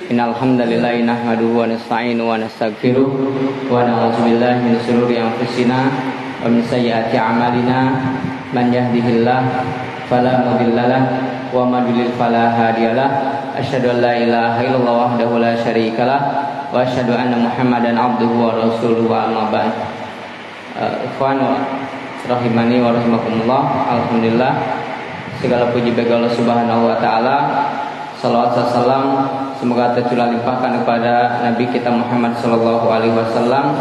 Innal hamdalillah nahmaduhu wa nasta'inuhu wa nastaghfiruh wa na'udzu billahi min shururi anfusina wa min sayyiati a'malina. Man yahdihillahu fala mudhillalah wa man yudlil fala hadiyalah. Asyhadu an la ilaha illallah wahdahu la syarikalah wa asyhadu anna Muhammadan abduhu wa rasuluhu wa amma ba'd. Ikhwan rahimani wa rahimakumullah. Alhamdulillah, segala puji bagi Allah Subhanahu wa taala. Salawat salam semoga tercurah limpahkan kepada Nabi kita Muhammad sallallahu alaihi wasallam,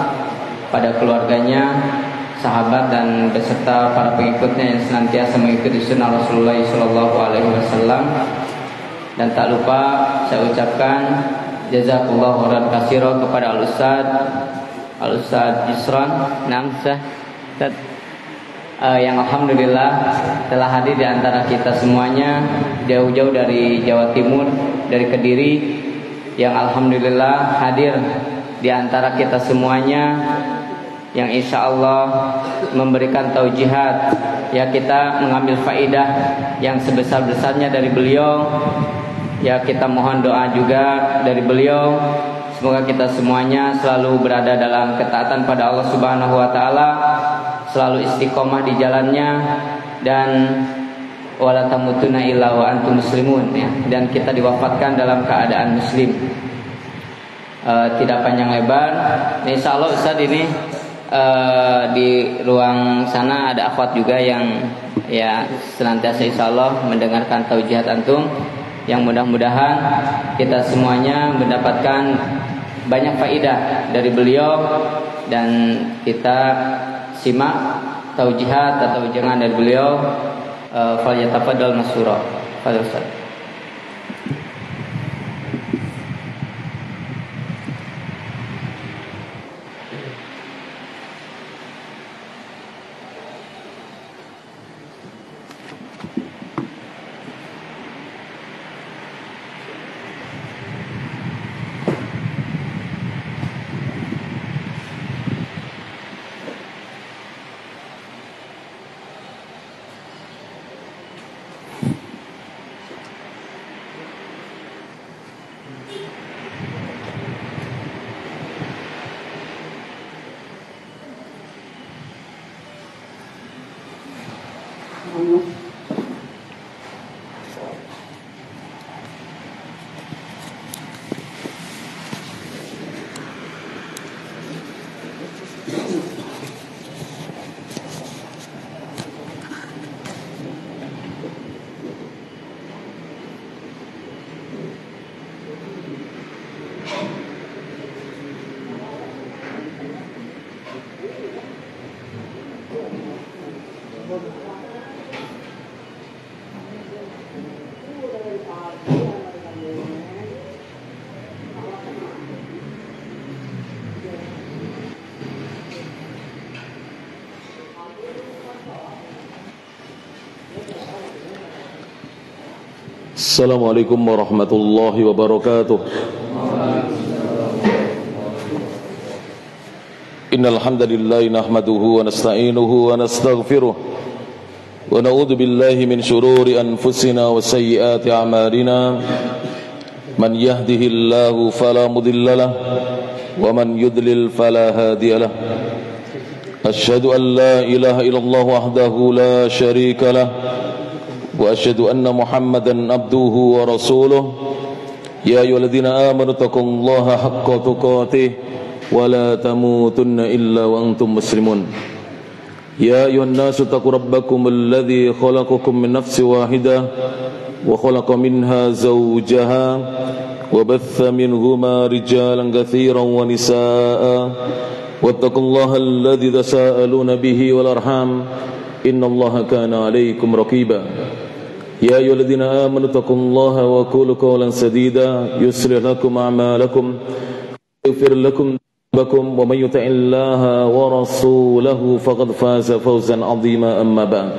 pada keluarganya, sahabat dan beserta para pengikutnya yang senantiasa mengikuti sunnah Rasulullah sallallahu alaihi wasallam. Dan tak lupa saya ucapkan jazakallahu khairan katsiran kepada Al-Ustaz Yusran Namsah yang alhamdulillah telah hadir di antara kita semuanya, jauh-jauh dari Jawa Timur, dari Kediri, yang alhamdulillah hadir di antara kita semuanya, yang insya Allah memberikan taujihat, ya kita mengambil faidah yang sebesar-besarnya dari beliau. Ya kita mohon doa juga dari beliau, semoga kita semuanya selalu berada dalam ketaatan pada Allah Subhanahu wa taala, selalu istiqomah di jalannya, dan wala tamutunna illa wa antum muslimun, ya, dan kita diwafatkan dalam keadaan muslim. Tidak panjang lebar, insya Allah Ustaz ini di ruang sana ada akhwat juga yang ya senantiasa insya Allah mendengarkan taujihat antum, yang mudah-mudahan kita semuanya mendapatkan banyak faidah dari beliau, dan kita simak taujihat atau ujangan dari beliau. Falyatafaddal masura. Fadhil Ustaz. Assalamualaikum warahmatullahi wabarakatuh. Innal hamdalillah nahmaduhu wa nasta'inuhu wa nastaghfiruh wa na'udzu billahi min shururi anfusina wa sayyiati a'malina. Man yahdihillahu fala mudhillalah wa man yudlil fala hadiyalah. Asyhadu an la ilaha illallah wahdahu la syarika lah wa asyhadu anna Muhammadan abduhu wa rasuluh. Ya ayyuhalladzina amanu taqullaha haqqa tuqatih wa la tamutunna illa wa antum muslimun. Ya ayyuhan nasu taqu rabbakumul ladzi khalaqakum min nafsin wahidah wa khalaqa minha zawjaha wa batha minhuma rijalan katsiran wa nisaa'a wattaqullaha alladzi tasaaluna bihi wal arham innallaha kana 'alaykum raqiba. Ya ayyuhalladzina amanu taqullaha wa qulu qawlan sadida yuslih lakum a'malakum yaghfir lakum dhunubakum wa may yuti'illaha wa rasulahu faqad faza fawzan 'azima. Amma ba'd,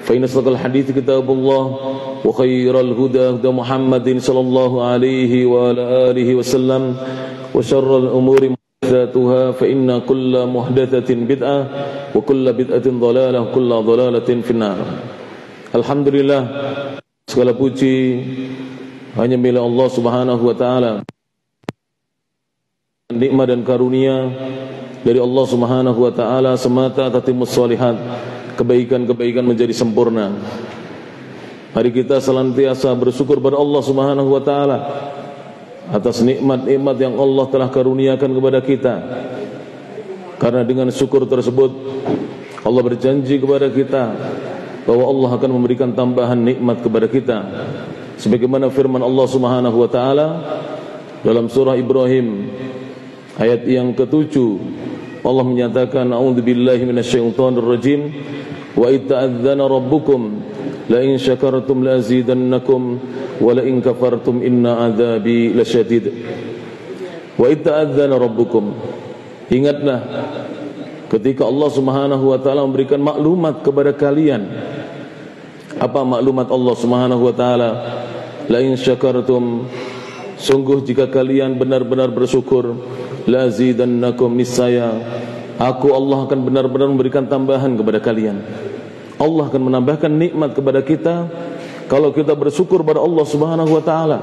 fa inna asdaqal hadithi kitabullah wa khairal huda huda Muhammadin sallallahu alaihi wa ala alihi wasallam wa syarral umuri muhdatsatuha fa inna kulla muhdatsatin bid'ah wa kulla bid'atin dhalalah wa kulla dhalalatin finnar. Alhamdulillah, segala puji hanya milik Allah Subhanahu wa taala. Nikmat dan karunia dari Allah Subhanahu wa taala semata tatimmus shalihat, kebaikan-kebaikan menjadi sempurna. Mari kita senantiasa bersyukur kepada Allah Subhanahu wa taala atas nikmat-nikmat yang Allah telah karuniakan kepada kita. Karena dengan syukur tersebut Allah berjanji kepada kita bahwa Allah akan memberikan tambahan nikmat kepada kita. Sebagaimana firman Allah Subhanahu wa taala dalam surah Ibrahim ayat yang ke-7, Allah menyatakan, a'udzubillahi minasyaitonir rajim, wa itta'adzana rabbukum la in syakartum la azidannakum wa la in kafartum inna adzabi lasyadid. Wa itta'adzana rabbukum, ingatlah ketika Allah Subhanahu wa taala memberikan maklumat kepada kalian. Apa maklumat Allah Subhanahu wa taala? La in syakartum, sungguh jika kalian benar-benar bersyukur, la azidannakum, niscaya aku Allah akan benar-benar memberikan tambahan kepada kalian. Allah akan menambahkan nikmat kepada kita kalau kita bersyukur kepada Allah Subhanahu wa taala.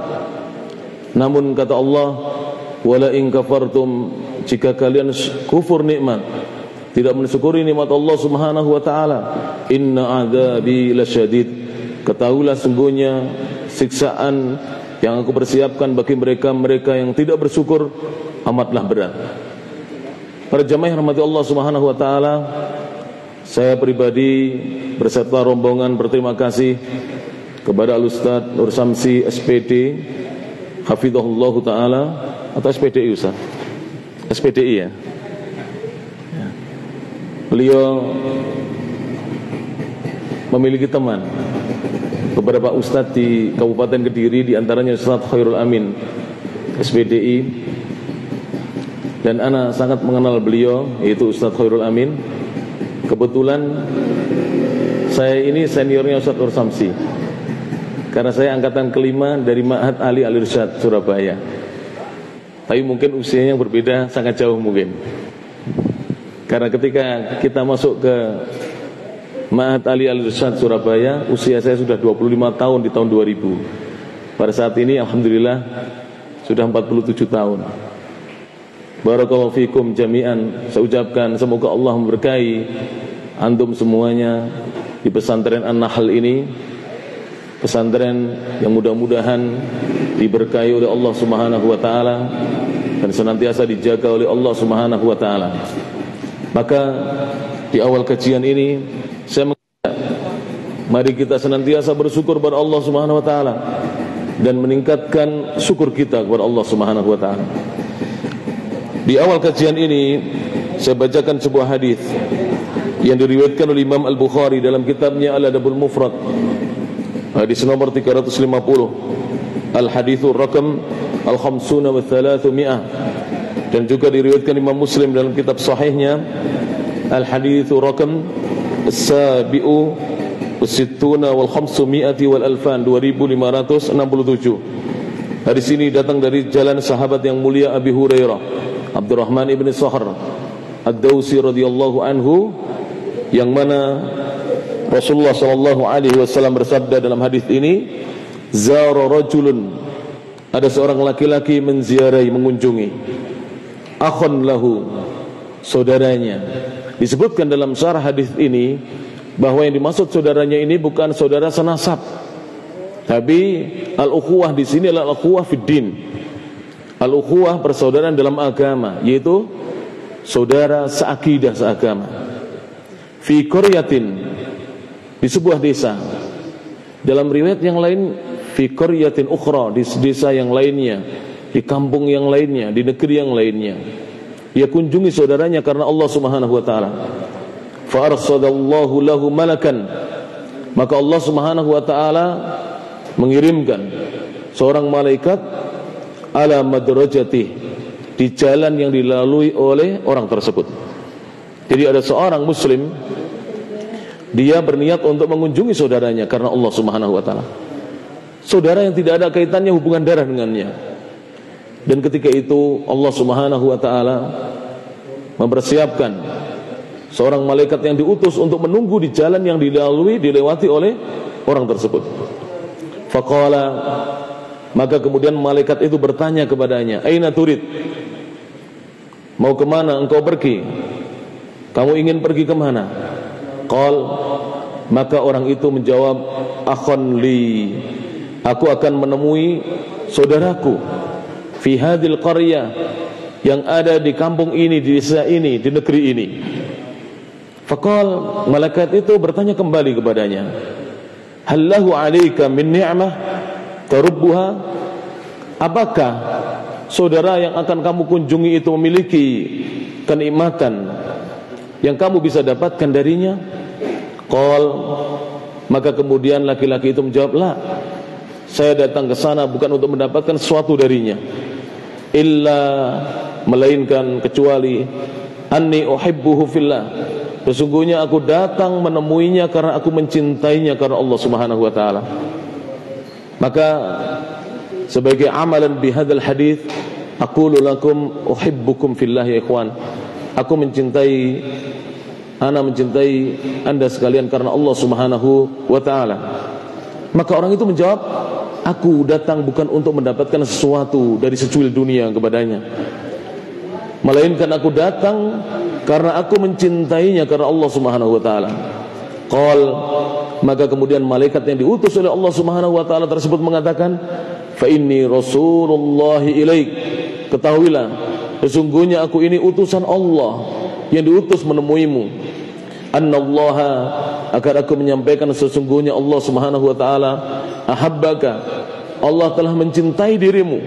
Namun kata Allah, wala in kafartum, jika kalian kufur nikmat, tidak mensyukuri nikmat Allah Subhanahu wa taala, inna adzabi lasyadid, ketahuilah sungguhnya siksaan yang aku persiapkan bagi mereka yang tidak bersyukur amatlah berat. Para jamaah yang rahmati Allah Subhanahu wa taala, saya pribadi berserta rombongan berterima kasih kepada Al-Ustaz Nur Samsi SPD hafizahullah taala, atau SPDI Ustaz? SPDI ya. Beliau memiliki teman beberapa ustadz di Kabupaten Kediri, di antaranya Ustaz Khairul Amin SPDI, dan ana sangat mengenal beliau, yaitu Ustaz Khairul Amin. Kebetulan saya ini seniornya Ustaz Nur Samsi, karena saya angkatan kelima dari Ma'had Ali Al-Irsyad Surabaya. Tapi mungkin usianya yang berbeda sangat jauh mungkin. Karena ketika kita masuk ke Ma'had Ali Al-Irsyad Surabaya, usia saya sudah 25 tahun di tahun 2000. Pada saat ini alhamdulillah sudah 47 tahun. Barakallahu fikum jami'an. Saya ucapkan semoga Allah memberkahi antum semuanya di pesantren An-Nahl ini, pesantren yang mudah-mudahan diberkahi oleh Allah Subhanahu wa taala dan senantiasa dijaga oleh Allah Subhanahu wa taala. Maka di awal kajian ini saya mengajak, mari kita senantiasa bersyukur kepada Allah Subhanahu wa taala dan meningkatkan syukur kita kepada Allah Subhanahu wa taala. Di awal kajian ini saya bacakan sebuah hadis yang diriwayatkan oleh Imam Al-Bukhari dalam kitabnya Al-Adabul Mufrad, hadis nomor 350, Al-Hadithur Rakam Al-Khamsuna wa Thalathumiyah, dan juga diriwayatkan Imam Muslim dalam kitab sahihnya Al-Hadithur Rakam As-Sabi'u As-Sittuna wal Khamsumiyati wal Alfan, 2567. Hadis ini datang dari jalan sahabat yang mulia Abi Hurairah Abdurrahman ibn Sahr Ad-Dawsi radhiyallahu anhu, yang mana Rasulullah sallallahu alaihi wasallam bersabda dalam hadis ini, zara rajulun, ada seorang laki-laki menziarahi, mengunjungi, akhun lahu, saudaranya. Disebutkan dalam syarah hadis ini bahwa yang dimaksud saudaranya ini bukan saudara senasab, tapi al-ukhuwah di sini adalah al-ukhuwah fid din, al-ukhuwah persaudaraan dalam agama, yaitu saudara seakidah, seagama. Fi qaryatin, di sebuah desa. Dalam riwayat yang lain fi qaryatin ukhra, di desa yang lainnya, di kampung yang lainnya, di negeri yang lainnya. Ia kunjungi saudaranya karena Allah Subhanahu wa taala. Fa arsadallahu lahu malakan, maka Allah Subhanahu wa taala mengirimkan seorang malaikat ala madrajatih, di jalan yang dilalui oleh orang tersebut. Jadi ada seorang muslim, dia berniat untuk mengunjungi saudaranya karena Allah Subhanahu wa taala. Saudara yang tidak ada kaitannya hubungan darah dengannya. Dan ketika itu Allah Subhanahu wa taala mempersiapkan seorang malaikat yang diutus untuk menunggu di jalan yang dilewati oleh orang tersebut. Faqala, Maka kemudian malaikat itu bertanya kepadanya, aina turid? Mau kemana engkau pergi? Kamu ingin pergi kemana? Qal, maka orang itu menjawab, akhon li, aku akan menemui saudaraku fi hadil qaryah, yang ada di kampung ini, di desa ini, di negeri ini. Faqal, malaikat itu bertanya kembali kepadanya, hallahu alaika min ni'mah tarubbuha? Apakah saudara yang akan kamu kunjungi itu memiliki kenikmatan yang kamu bisa dapatkan darinya? Qal, maka kemudian laki-laki itu menjawab, la, saya datang ke sana bukan untuk mendapatkan sesuatu darinya, illa, melainkan kecuali, anni uhibbuhu fillah, sesungguhnya aku datang menemuinya karena aku mencintainya karena Allah Subhanahu wa taala. Maka sebagai amalan bihadzal hadis, aqulu lakum uhibbukum fillah ya ikhwan. Aku mencintai, ana mencintai anda sekalian karena Allah Subhanahu wa taala. Maka orang itu menjawab, aku datang bukan untuk mendapatkan sesuatu dari secuil dunia kepadanya, melainkan aku datang karena aku mencintainya karena Allah Subhanahu wa taala. Qal, maka kemudian malaikat yang diutus oleh Allah Subhanahu wa taala tersebut mengatakan, fa inni rasulullah ilaik, ketahuilah sesungguhnya aku ini utusan Allah yang diutus menemuimu. Annallaha, agar aku menyampaikan sesungguhnya Allah Subhanahu wa taala ahabbaka, Allah telah mencintai dirimu,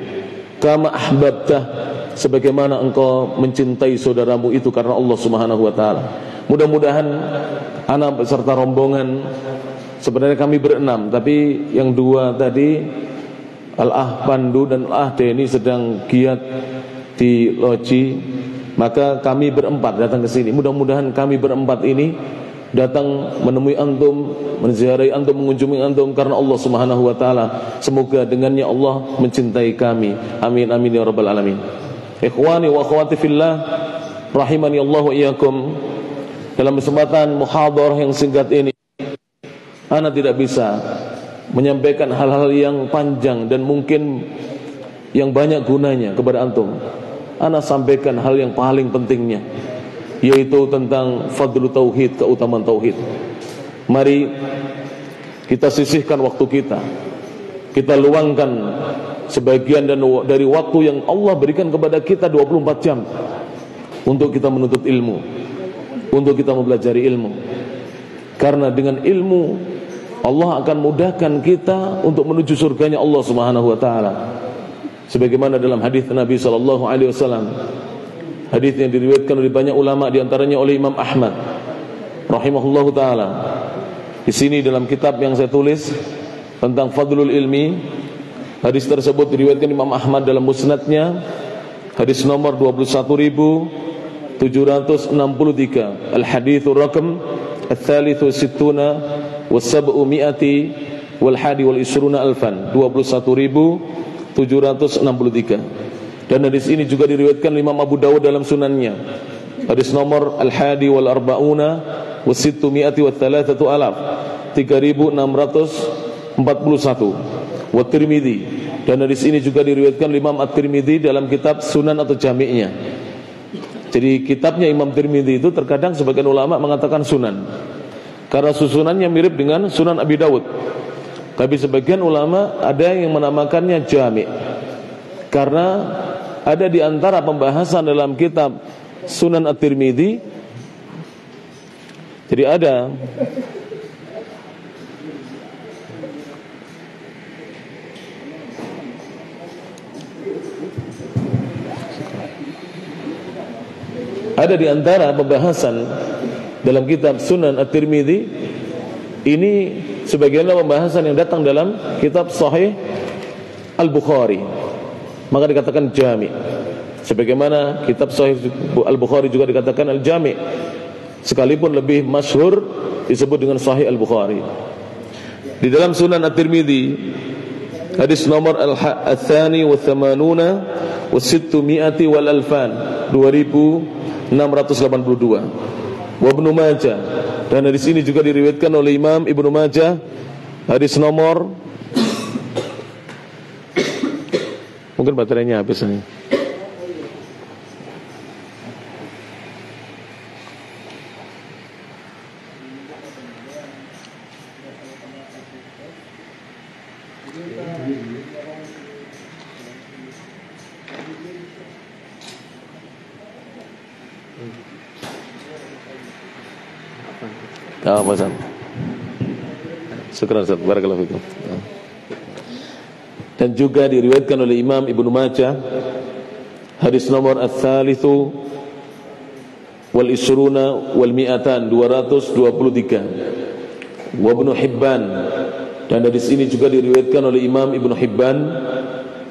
kama ahbabtah, sebagaimana engkau mencintai saudaramu itu karena Allah Subhanahu wa taala. Mudah-mudahan anak beserta rombongan, sebenarnya kami berenam, tapi yang dua tadi, Al-Ah Pandu dan Al-Ah Deni sedang giat di loji, maka kami berempat datang ke sini. Mudah-mudahan kami berempat ini datang menemui antum, menziarahi antum, mengunjungi antum karena Allah Subhanahu wa taala. Semoga dengannya Allah mencintai kami. Amin amin ya rabbal alamin. Ikhwani wa akhwati fillah, rahimani Allah wa iyyakum. Dalam kesempatan muhadharah yang singkat ini, ana tidak bisa menyampaikan hal-hal yang panjang dan mungkin yang banyak gunanya kepada antum. Ana sampaikan hal yang paling pentingnya, yaitu tentang fadlu tauhid, keutamaan tauhid. Mari kita sisihkan waktu kita, kita luangkan sebagian dari waktu yang Allah berikan kepada kita 24 jam untuk kita menuntut ilmu, untuk kita mempelajari ilmu. Karena dengan ilmu Allah akan mudahkan kita untuk menuju surganya Allah Subhanahu wa taala. Sebagaimana dalam hadis Nabi sallallahu alaihi wasallam, hadis yang diriwayatkan oleh banyak ulama, di antaranya oleh Imam Ahmad rahimahullahu taala. Di sini dalam kitab yang saya tulis tentang fadlul ilmi, hadis tersebut diriwayatkan Imam Ahmad dalam musnadnya, hadis nomor 21763, al-hadithur raqam al-thalithu sittuna was-sab'umi'ati wal-hadi wal-ishruna alfan, 21763. Dan hadis ini juga diriwayatkan Imam Abu Dawud dalam sunannya, hadis nomor al-hadi wal-arba'una was-sittumi'ati wath-thalathatu alaf, 3641, wa Tirmidzi. Dan hadis ini juga diriwayatkan Imam At-Tirmidzi dalam kitab Sunan atau Jami'-nya. Jadi kitabnya Imam Tirmidzi itu terkadang sebagian ulama mengatakan sunan karena susunannya mirip dengan Sunan Abi Dawud. Tapi sebagian ulama ada yang menamakannya Jami', karena ada di antara pembahasan dalam kitab Sunan At-Tirmidzi, jadi ada di antara pembahasan dalam kitab Sunan At-Tirmidzi ini sebagiannya pembahasan yang datang dalam kitab Sahih Al-Bukhari, maka dikatakan Jami'. Sebagaimana kitab Sahih Al-Bukhari juga dikatakan Al-Jami', sekalipun lebih masyhur disebut dengan Sahih Al-Bukhari. Di dalam Sunan At-Tirmidzi hadis nomor al-thani wa thamanuna wa sittumi'ati wal alfan, 2682. Wa Ibnu Majah, dan hadis ini juga diriwayatkan oleh Imam Ibnu Majah, hadis nomor Mungkin baterainya habis nih. Apa Ustaz? Syukran Ustaz, barakallahu fikum. Dan juga diriwayatkan oleh Imam Ibnu Majah hadis nomor ats-tsalitsu wal isruna wal mi'atan 223. Wa Ibnu Hibban, dan hadis ini juga diriwayatkan oleh Imam Ibnu Hibban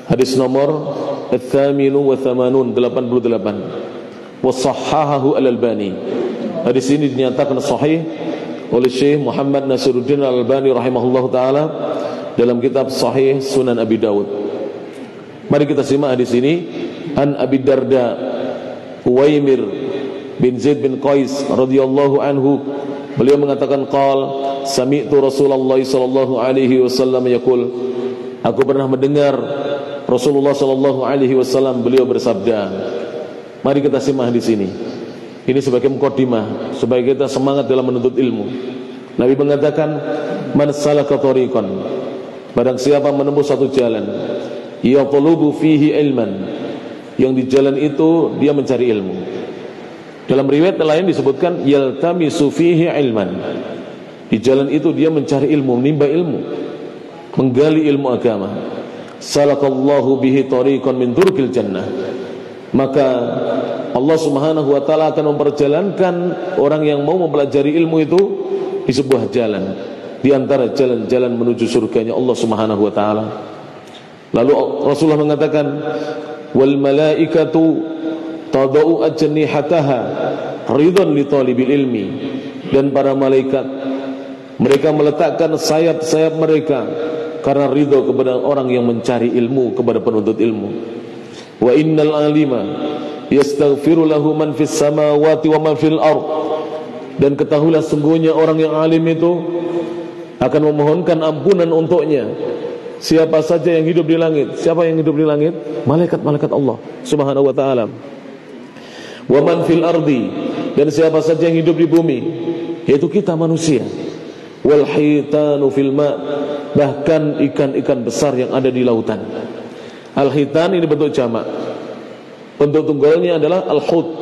hadis nomor ats-tsaminu wa tsamanun 88. Wa sahhahahu al-Albani. Hadis ini dinyatakan sahih oleh Syekh Muhammad Nasiruddin Al-Albani rahimahullahu taala dalam kitab Sahih Sunan Abi Dawud. Mari kita simak hadis ini. An Abi Darda Uwaimir bin Zaid bin Qais radhiyallahu anhu, beliau mengatakan qala sami'tu Rasulullah sallallahu alaihi wasallam yaqul, aku pernah mendengar Rasulullah sallallahu alaihi wasallam beliau bersabda. Mari kita simak hadis ini. Ini sebagai mukadimah supaya kita semangat dalam menuntut ilmu. Nabi mengatakan, man salaka tariqan, barang siapa menempuh satu jalan, yatlubu fihi ilman, yang di jalan itu dia mencari ilmu. Dalam riwayat lain disebutkan yaltamisu fihi ilman, di jalan itu dia mencari ilmu, menimba ilmu, menggali ilmu agama. Salakallahu bihi tariqan min turqil jannah, maka Allah Subhanahu wa taala akan memperjalankan orang yang mau mempelajari ilmu itu di sebuah jalan di antara jalan-jalan menuju surganya Allah Subhanahu wa taala. Lalu Rasulullah mengatakan, wal malaikatu tadau ajnihataha ridhan li talibil ilmi, dan para malaikat mereka meletakkan sayap-sayap mereka karena ridha kepada orang yang mencari ilmu, kepada penuntut ilmu. Wa innal alima yastaghfiru lahu man fis samawati wa man fil ard, dan ketahuilah sungguhnya orang yang alim itu akan memohonkan ampunan untuknya siapa saja yang hidup di langit. Siapa yang hidup di langit? Malaikat-malaikat Allah Subhanahu wa taala. Wa man fil ardi, dan siapa saja yang hidup di bumi, yaitu kita manusia. Wal hitanu fil ma, bahkan ikan-ikan besar yang ada di lautan. Al hitan ini bentuk jamak. Bentuk tunggalnya adalah al-hut,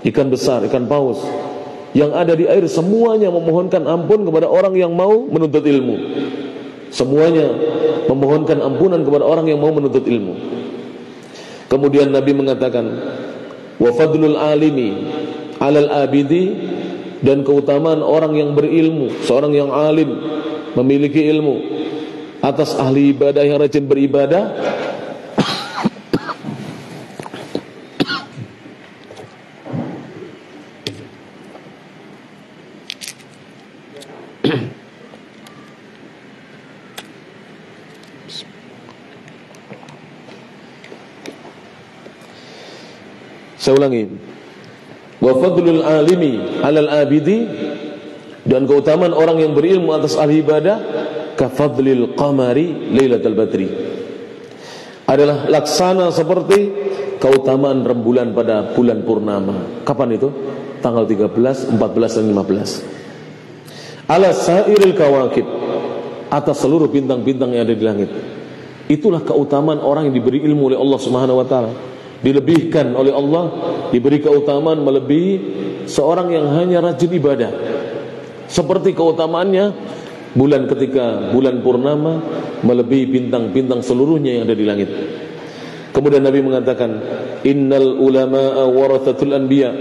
ikan besar, ikan paus yang ada di air. Semuanya memohonkan ampun kepada orang yang mau menuntut ilmu. Semuanya memohonkan ampunan kepada orang yang mau menuntut ilmu. Kemudian Nabi mengatakan, wa fadlul alimi alal abidi, dan keutamaan orang yang berilmu, seorang yang alim memiliki ilmu atas ahli ibadah yang rajin beribadah. Saya ulangi. Wa fadlul alimi 'alal abidi, dan keutamaan orang yang berilmu atas ahli ibadah, ka fadlil qamari lailatul badri, adalah laksana seperti keutamaan rembulan pada bulan purnama. Kapan itu? Tanggal 13, 14 dan 15. Ala sairil kawakib, atas seluruh bintang-bintang yang ada di langit. Itulah keutamaan orang yang diberi ilmu oleh Allah Subhanahu wa taala. Dilebihkan oleh Allah, diberi keutamaan melebihi seorang yang hanya rajin ibadah. Seperti keutamaannya bulan ketika bulan purnama melebihi bintang-bintang seluruhnya yang ada di langit. Kemudian Nabi mengatakan, innal ulama'a warathatul anbiya,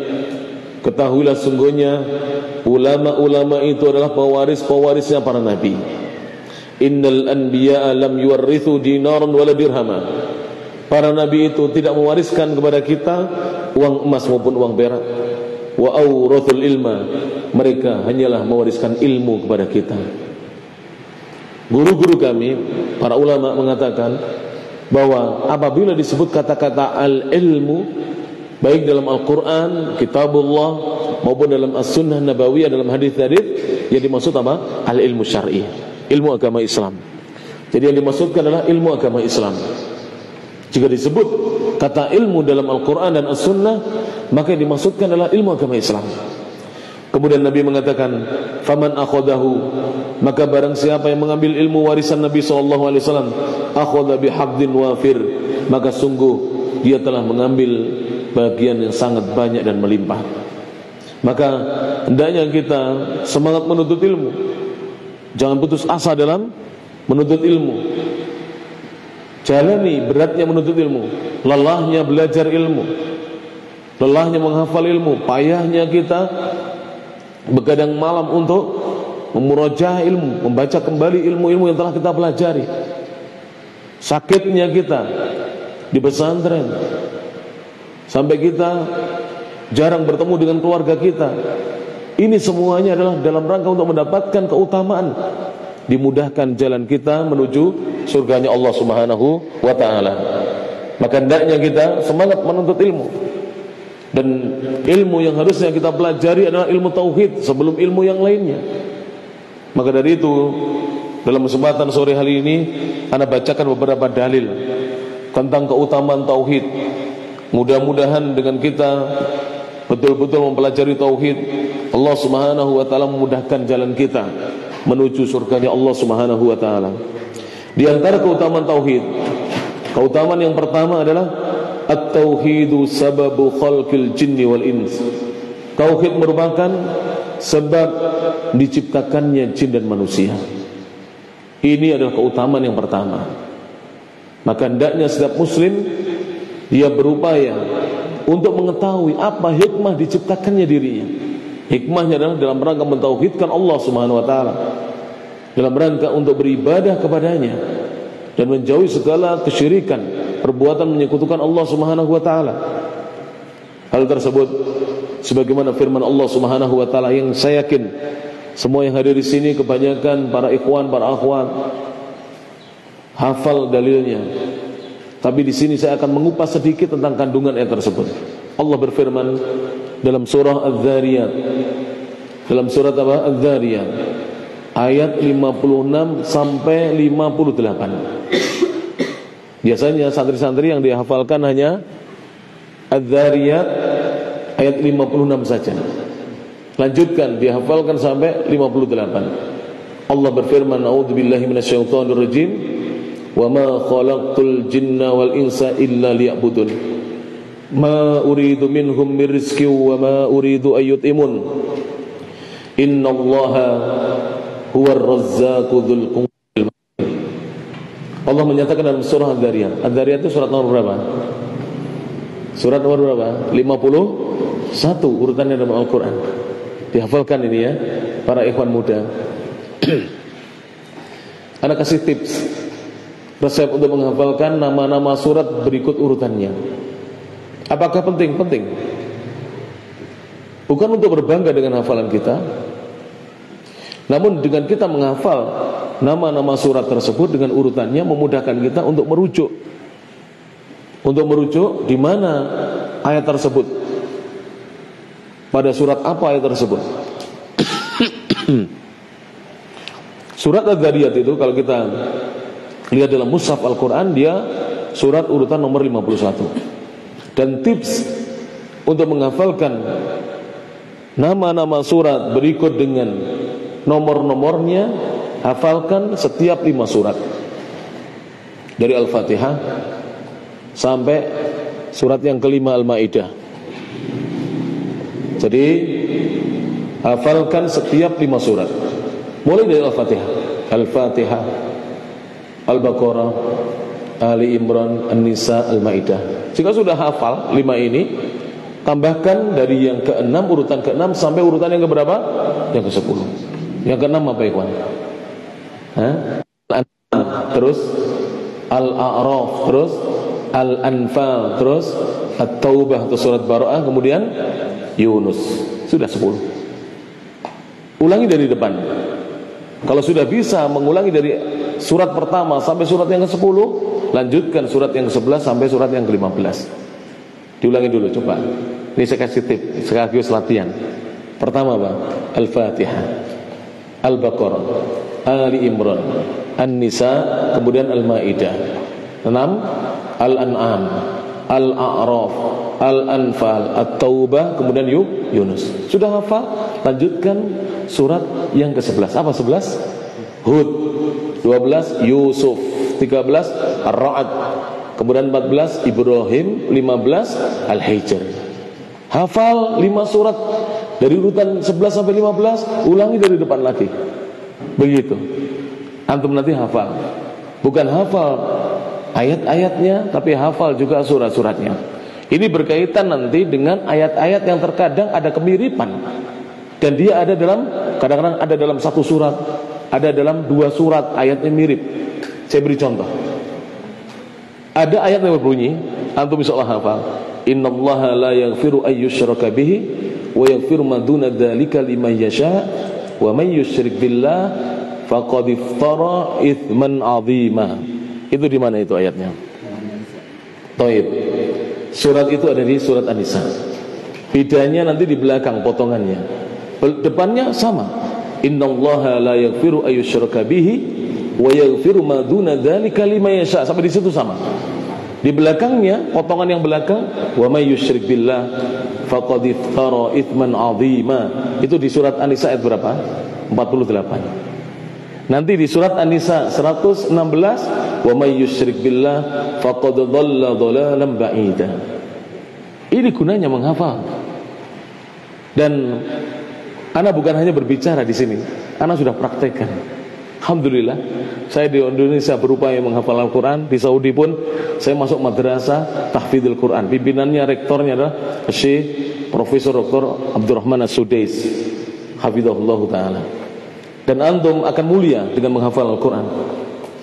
ketahuilah sungguhnya ulama-ulama itu adalah pewaris-pewarisnya para nabi. Innal anbiya'a lam yuwarrithu dinaran wala dirhama, para nabi itu tidak mewariskan kepada kita uang emas maupun uang perak. Wa awrathul ilma, mereka hanyalah mewariskan ilmu kepada kita. Guru-guru kami, para ulama mengatakan bahwa apabila disebut kata-kata al-ilmu, baik dalam Al-Quran, Kitabullah, maupun dalam As-Sunnah Nabawiyah, dalam hadis-hadis, yang dimaksud apa? Al-ilmu syar'i, ilmu agama Islam. Jadi yang dimaksudkan adalah ilmu agama Islam. Jika disebut kata ilmu dalam Al-Quran dan As-Sunnah, maka yang dimaksudkan adalah ilmu agama Islam. Kemudian Nabi mengatakan, faman akhadahu, maka barang siapa yang mengambil ilmu warisan Nabi SAW, akhadha bihabdin wafir, maka sungguh dia telah mengambil bagian yang sangat banyak dan melimpah. Maka hendaknya kita semangat menuntut ilmu, jangan putus asa dalam menuntut ilmu. Jalani beratnya menuntut ilmu, lelahnya belajar ilmu, lelahnya menghafal ilmu, payahnya kita begadang malam untuk memurajaah ilmu, membaca kembali ilmu-ilmu yang telah kita pelajari. Sakitnya kita di pesantren, sampai kita jarang bertemu dengan keluarga kita. Ini semuanya adalah dalam rangka untuk mendapatkan keutamaan, dimudahkan jalan kita menuju surganya Allah Subhanahu wa ta'ala. Maka hendaknya kita semangat menuntut ilmu. Dan ilmu yang harusnya kita pelajari adalah ilmu tauhid sebelum ilmu yang lainnya. Maka dari itu, dalam kesempatan sore hari ini ana bacakan beberapa dalil tentang keutamaan tauhid. Mudah-mudahan dengan kita betul-betul mempelajari tauhid, Allah Subhanahu wa ta'ala memudahkan jalan kita menuju surganya Allah Subhanahu wa ta'ala. Di antara keutamaan tauhid, keutamaan yang pertama adalah at-tauhidu sababu khalqil jinni wal ins. Tauhid merupakan sebab diciptakannya jin dan manusia. Ini adalah keutamaan yang pertama. Maka hendaknya setiap muslim dia berupaya untuk mengetahui apa hikmah diciptakannya dirinya. Hikmahnya adalah dalam rangka mentauhidkan Allah Subhanahu wa ta'ala, dalam rangka untuk beribadah kepadanya dan menjauhi segala kesyirikan, perbuatan menyekutukan Allah Subhanahu wa ta'ala. Hal tersebut sebagaimana firman Allah Subhanahu wa ta'ala yang saya yakin semua yang hadir di sini, kebanyakan para ikhwan, para akhwat hafal dalilnya. Tapi di sini saya akan mengupas sedikit tentang kandungan ayat tersebut. Allah berfirman dalam surah Az-Zariyat, dalam surat apa? Az-Zariyat ayat 56 sampai 58. Biasanya santri-santri yang dihafalkan hanya Az-Zariyat ayat 56 saja. Lanjutkan, dihafalkan sampai 58. Allah berfirman, a'udzubillahi minasyaitonir rajim, wa ma khalaqtul jinna wal insa illa liya'budun ma uridu minhum min rizqin wa ma uridu an yut'imun innallaha huwar razzaqu dzul quwwatil matin. Allah menyatakan dalam surah Az-Zariyat. Az-Zariyat itu surat nomor berapa? Surat nomor berapa? 51 urutannya dalam Al-Quran. Dihafalkan ini ya para ikhwan muda. Ana kasih tips, resep untuk menghafalkan nama-nama surat berikut urutannya. Apakah penting? Penting. Bukan untuk berbangga dengan hafalan kita, namun dengan kita menghafal nama-nama surat tersebut dengan urutannya memudahkan kita untuk merujuk. Untuk merujuk di mana ayat tersebut, pada surat apa ayat tersebut. Surat Az-Zariyat itu kalau kita lihat dalam mushaf Al-Quran, dia surat urutan nomor 51. Dan tips untuk menghafalkan nama-nama surat berikut dengan nomor-nomornya, hafalkan setiap 5 surat, dari Al-Fatihah sampai surat yang kelima Al-Maidah. Jadi hafalkan setiap 5 surat, mulai dari Al-Fatihah, Al-Fatihah, Al-Baqarah, Ali Imran, An-Nisa, Al-Maidah. Jika sudah hafal 5 ini, tambahkan dari yang ke-6, urutan ke-6 sampai urutan yang keberapa? Yang ke-10. Yang ke-6 apa ikhwan? Terus Al-A'raf, terus Al-Anfal, terus At-Taubah atau surat Bara'ah, kemudian Yunus. Sudah 10. Ulangi dari depan. Kalau sudah bisa mengulangi dari surat pertama sampai surat yang ke-10, lanjutkan surat yang ke-11 sampai surat yang ke-15. Diulangi dulu coba. Ini saya kasih tip sekaligus latihan. Pertama apa? Al-Fatihah, Al-Baqarah, Ali Imran, An-Nisa, kemudian Al-Maidah. 6. Al-An'am, Al-A'raf, Al-Anfal, At-Taubah, kemudian Yunus. Sudah hafal? Lanjutkan surat yang ke-11. Apa 11? Hud. 12 Yusuf. 13 Ar-Ra'd. Kemudian 14 Ibrahim. 15 Al-Hijr. Hafal 5 surat dari urutan 11 sampai 15, ulangi dari depan lagi. Begitu. Antum nanti hafal. Bukan hafal ayat-ayatnya, tapi hafal juga surat-suratnya. Ini berkaitan nanti dengan ayat-ayat yang terkadang ada kemiripan. Dan dia ada dalam, kadang-kadang ada dalam satu surat, ada dalam 2 surat ayatnya mirip. Saya beri contoh. Ada ayat yang berbunyi, antum insyaallah hafal. Innallaha la yaghfiru ayyushraka bihi wa yaghfiru ma duna dzalika liman yasha wa man yusyrik billah faqad iftara itsman 'azima. Itu di mana itu ayatnya? Taib. Surat itu ada di surat An-Nisa. Bedanya nanti di belakang potongannya. Depannya sama. Innallaha la yaghfiru ayyushraka bihi wa yaghfiru ma duna dzalika liman yasha. Sampai di situ sama. Di belakangnya, potongan yang belakang, wa may yusyrik billah faqad iftara itsman 'azima. Itu di surat An-Nisa ayat berapa? 48. Nanti di surat An-Nisa 116, wa may yusyrik billah faqad dhalla dhalalan ba'ida. Ini gunanya menghafal. Dan ana bukan hanya berbicara di sini, ana sudah praktekkan. Alhamdulillah, saya di Indonesia berupaya menghafal Al-Quran. Di Saudi pun saya masuk madrasah tahfidzul Quran. Pimpinannya, rektornya adalah Syekh Profesor Dr. Abdurrahman As-Sudais, hafizahullah ta'ala. Dan antum akan mulia dengan menghafal Al-Quran.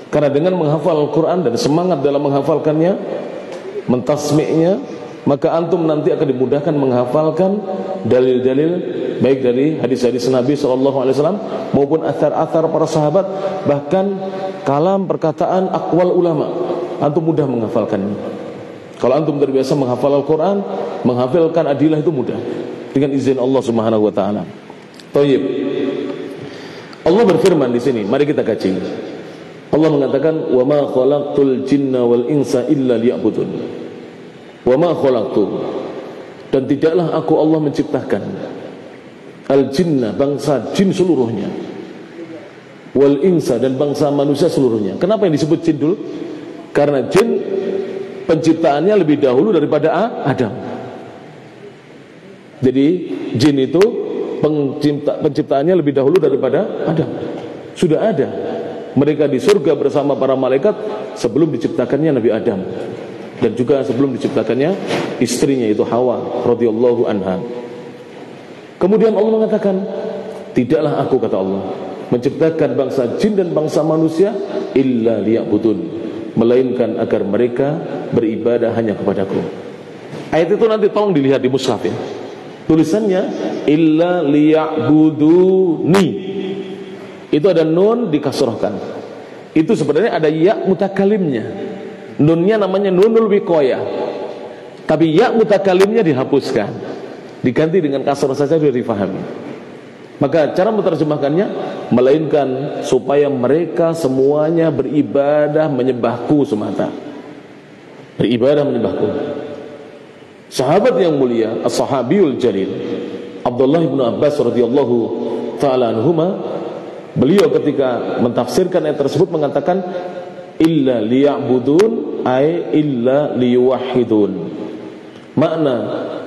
Karena dengan menghafal Al-Quran dan semangat dalam menghafalkannya, mentasmi'nya, maka antum nanti akan dimudahkan menghafalkan dalil-dalil baik dari hadis-hadis Nabi SAW maupun athar-athar para sahabat, bahkan kalam, perkataan, akwal ulama. Antum mudah menghafalkannya. Kalau antum terbiasa menghafal Al-Quran, menghafalkan adilah itu mudah dengan izin Allah Subhanahu wa taala. Thayyib. Allah berfirman di sini, mari kita kaji. Allah mengatakan, "Wa ma khalaqtul jinna wal insa illa liya'budun." Wa ma khalaqtu, dan tidaklah aku Allah menciptakan al-jinna, bangsa jin seluruhnya, wal insa, dan bangsa manusia seluruhnya. Kenapa yang disebut jin dulu? Karena jin penciptaannya lebih dahulu daripada Adam. Jadi jin itu penciptaannya lebih dahulu daripada Adam. Sudah ada mereka di surga bersama para malaikat sebelum diciptakannya Nabi Adam, dan juga sebelum diciptakannya istrinya itu Hawa radhiyallahu anha. Kemudian Allah mengatakan, tidaklah aku, kata Allah, menciptakan bangsa jin dan bangsa manusia illa liya'budun, melainkan agar mereka beribadah hanya kepadaku. Ayat itu nanti tolong dilihat di mushaf ya. Tulisannya illa liya'buduni. Itu ada nun dikasrohkan. Itu sebenarnya ada ya mutakalimnya. Nunnya namanya nunul wiqayah, tapi ya mutakalimnya dihapuskan, diganti dengan kasroh saja, sudah difahami. Maka cara menerjemahkannya, melainkan supaya mereka semuanya beribadah menyembahku semata. Beribadah menyembahku. Sahabat yang mulia, as-sahabiyul jalil Abdullah bin Abbas radhiyallahu ta'ala anhuma, beliau ketika mentafsirkan ayat tersebut mengatakan, illa liya'budun ay illa liyuwahhidun. Makna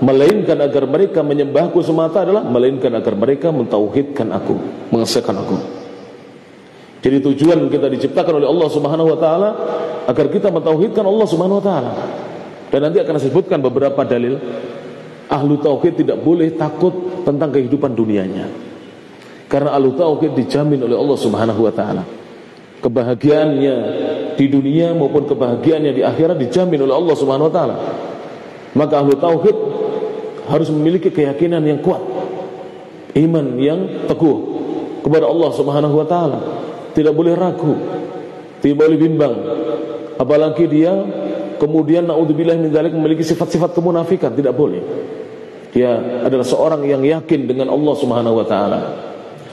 melainkan agar mereka menyembahku semata adalah melainkan agar mereka mentauhidkan aku, mengesahkan aku. Jadi tujuan kita diciptakan oleh Allah Subhanahu wa taala agar kita mentauhidkan Allah Subhanahu wa taala. Dan nanti akan disebutkan beberapa dalil ahlu tauhid tidak boleh takut tentang kehidupan dunianya. Karena ahlu tauhid dijamin oleh Allah Subhanahu wa taala. Kebahagiaannya di dunia maupun kebahagiaannya di akhirat dijamin oleh Allah Subhanahu wa taala. Maka ahlu tauhid harus memiliki keyakinan yang kuat, iman yang teguh kepada Allah Subhanahu wa taala. Tidak boleh ragu, tidak boleh bimbang. Apalagi dia kemudian naudzubillah min dzalik memiliki sifat-sifat kemunafikan, tidak boleh. Dia adalah seorang yang yakin dengan Allah Subhanahu wa taala.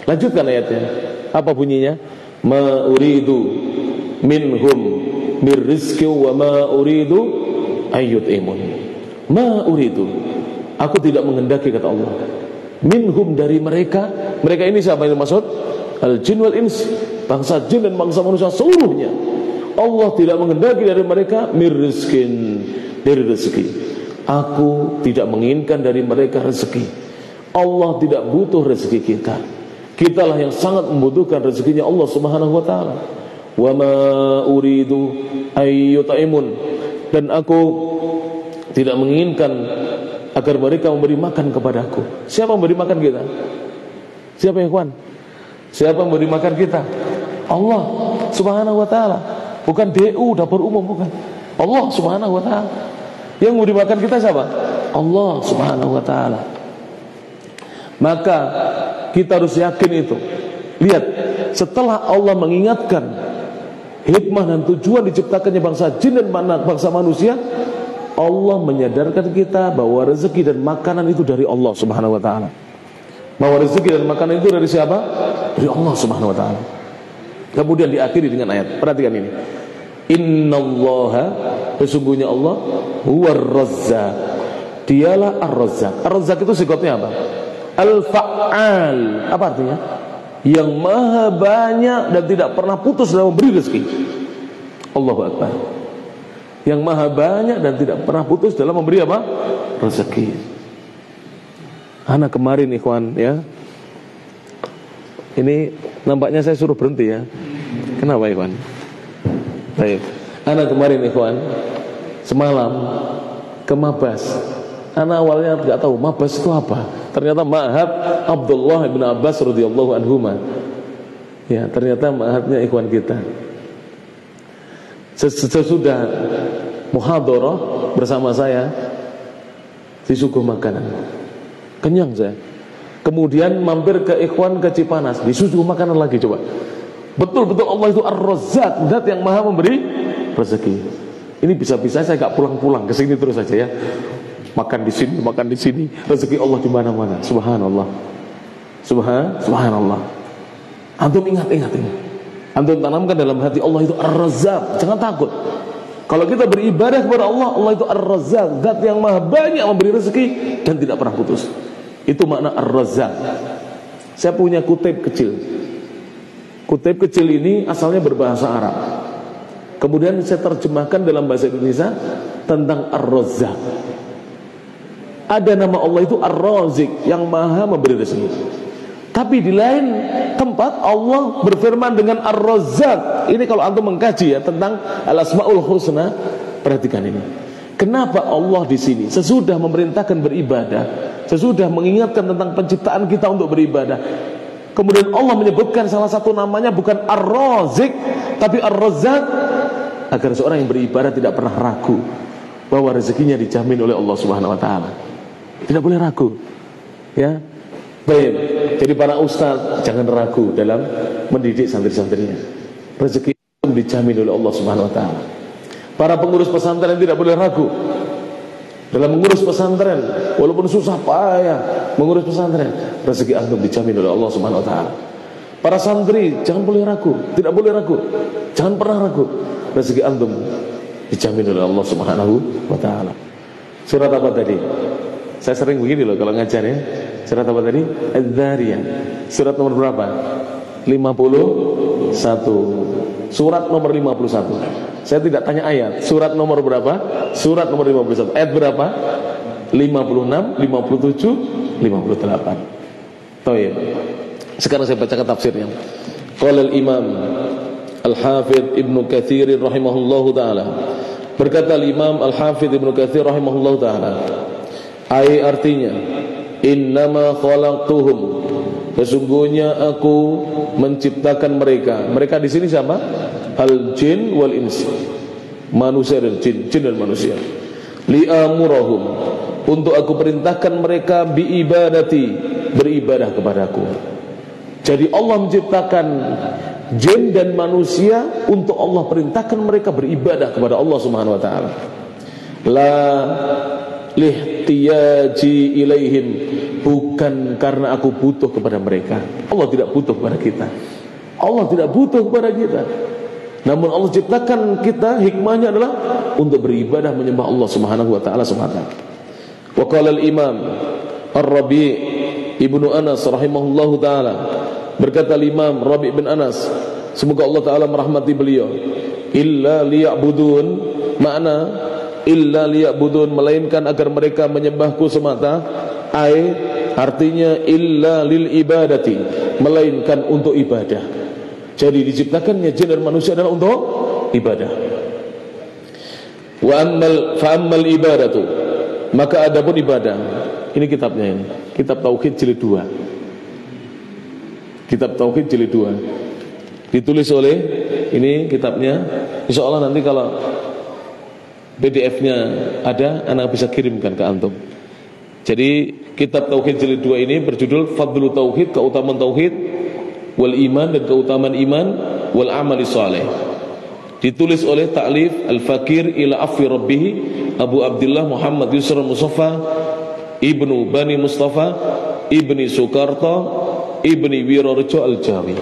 Lanjutkan ayatnya. Apa bunyinya? Ma uridu minhum mir rizqi wa ma uridu ayyut'imun. Ma uridu, aku tidak menghendaki, kata Allah, minhum, dari mereka. Mereka ini siapa yang dimaksud? Al-jin wal ins, bangsa jin dan bangsa manusia seluruhnya. Allah tidak menghendaki dari mereka mir rizqin, dari rezeki. Aku tidak menginginkan dari mereka rezeki. Allah tidak butuh rezeki kita. Kitalah yang sangat membutuhkan rezekinya Allah Subhanahu wa taala. Wa ma uridu ayyutaimun, dan aku tidak menginginkan agar mereka memberi makan kepadaku. Siapa memberi makan kita? Siapa ya kawan? Siapa memberi makan kita? Allah Subhanahu wa taala. Bukan DU, dapur umum, bukan. Allah Subhanahu wa taala. Yang memberi makan kita siapa? Allah Subhanahu wa taala. Maka kita harus yakin itu. Lihat, setelah Allah mengingatkan hikmah dan tujuan diciptakannya bangsa jin dan bangsa manusia, Allah menyadarkan kita bahwa rezeki dan makanan itu dari Allah Subhanahu wa taala. Bahwa rezeki dan makanan itu dari siapa? Dari Allah Subhanahu wa taala. Kemudian diakhiri dengan ayat. Perhatikan ini. Innallaha, sesungguhnya Allah, huwar razzaq. Dialah ar-razzaq. Ar-razzaq itu sikotnya apa? Al-fa'al. Apa artinya? Yang maha banyak dan tidak pernah putus dalam memberi rezeki. Allahu Akbar. Yang maha banyak dan tidak pernah putus dalam memberi apa? Rezeki. Anak kemarin ikhwan ya, ini nampaknya saya suruh berhenti ya. Kenapa ikhwan? Baik. Anak kemarin ikhwan, semalam ke Mabas. Anak awalnya tidak tahu Mabas itu apa. Ternyata ma'had Abdullah bin Abbas radhiyallahu anhuma. Ya, ternyata ma'hadnya ikhwan kita. Sesudah muhadharah bersama saya, disuguh makanan. Kenyang saya. Kemudian mampir ke ikhwan ke Cipanas, disuguh makanan lagi. Coba. Betul-betul Allah itu Ar-Razzaq, zat yang maha memberi rezeki. Ini bisa-bisa saya gak pulang-pulang ke sini terus saja ya. Makan di sini, rezeki Allah di mana-mana. Subhanallah. Subhanallah. Antum ingat ini. Antum tanamkan dalam hati, Allah itu Ar-Razzaq. Jangan takut. Kalau kita beribadah kepada Allah, Allah itu Ar-Razzaq, zat yang maha banyak memberi rezeki dan tidak pernah putus. Itu makna Ar-Razzaq. Saya punya kutip kecil. Kutip kecil ini asalnya berbahasa Arab. Kemudian saya terjemahkan dalam bahasa Indonesia tentang Ar-Razzaq. Ada nama Allah itu Ar-Razik, yang maha memberi rezeki. Tapi di lain tempat Allah berfirman dengan Ar-Razzaq. Ini kalau antum mengkaji ya tentang Al-Asmaul Husna, perhatikan ini. Kenapa Allah di sini sesudah memerintahkan beribadah, sesudah mengingatkan tentang penciptaan kita untuk beribadah, kemudian Allah menyebutkan salah satu namanya bukan Ar-Razik tapi Ar-Razzaq, agar seorang yang beribadah tidak pernah ragu bahwa rezekinya dijamin oleh Allah Subhanahu wa taala. Tidak boleh ragu. Ya. Baik. Jadi para ustaz jangan ragu dalam mendidik santri-santrinya. Rezeki itu dijamin oleh Allah Subhanahu wa taala. Para pengurus pesantren tidak boleh ragu dalam mengurus pesantren, walaupun susah payah mengurus pesantren, rezeki antum dijamin oleh Allah Subhanahu wa taala. Para santri jangan boleh ragu, tidak boleh ragu. Jangan pernah ragu. Rezeki antum dijamin oleh Allah Subhanahu wa taala. Surat apa tadi? Saya sering begini loh kalau ngajar ya. Surat apa tadi? Az-Zariyat. Surat nomor berapa? 51. Surat nomor 51. Saya tidak tanya ayat. Surat nomor berapa? Surat nomor 51. Ayat berapa? 56, 57, 58. Baik. Sekarang saya bacakan tafsirnya. Qala al-Imam Al-Hafidh Ibnu Katsir rahimahullahu taala. Berkata al-Imam Al-Hafidh Ibnu Katsir rahimahullahu taala, artinya innama khalaqtuhum, sesungguhnya aku menciptakan mereka. Mereka di sini siapa? Al-jin wal ins, manusia dan jin dan manusia. Li'amurahum, untuk aku perintahkan mereka biibadati, beribadah kepadaku. Jadi Allah menciptakan jin dan manusia untuk Allah perintahkan mereka beribadah kepada Allah Subhanahu wa taala. La lihtiyaji ilaihim, bukan karena aku butuh kepada mereka. Allah tidak butuh kepada kita. Allah tidak butuh kepada kita. Namun Allah ciptakan kita, hikmahnya adalah untuk beribadah menyembah Allah Subhanahu wa taala semata. Wa qala al-Imam Ar-Rabi' Ibnu Anas rahimahullahu taala, berkata Imam Rabi' bin Anas, semoga Allah taala merahmati beliau, illa liya'budun, makna illa liya'budun, melainkan agar mereka menyembahku semata, artinya illa lil ibadati, melainkan untuk ibadah. Jadi diciptakannya jin dan manusia adalah untuk ibadah. Fa ammal ibadatu, maka adapun ibadah. Ini kitabnya ini, kitab Tauhid jilid 2. Kitab Tauhid jilid 2. Ditulis oleh, ini kitabnya. Insyaallah nanti kalau PDF-nya ada, anak bisa kirimkan ke antum. Jadi kitab Tauhid jilid 2 ini berjudul Fadlu Tauhid, keutamaan tauhid, wal iman, dan keutamaan iman, wal amali saleh. Ditulis oleh Ta'lif Al-Fakir ila Afwi Rabbih, Abu Abdullah Muhammad Yusra Mustafa Ibnu Bani Mustafa Ibni Sukarto Ibni Wirorjo Al-Jawi.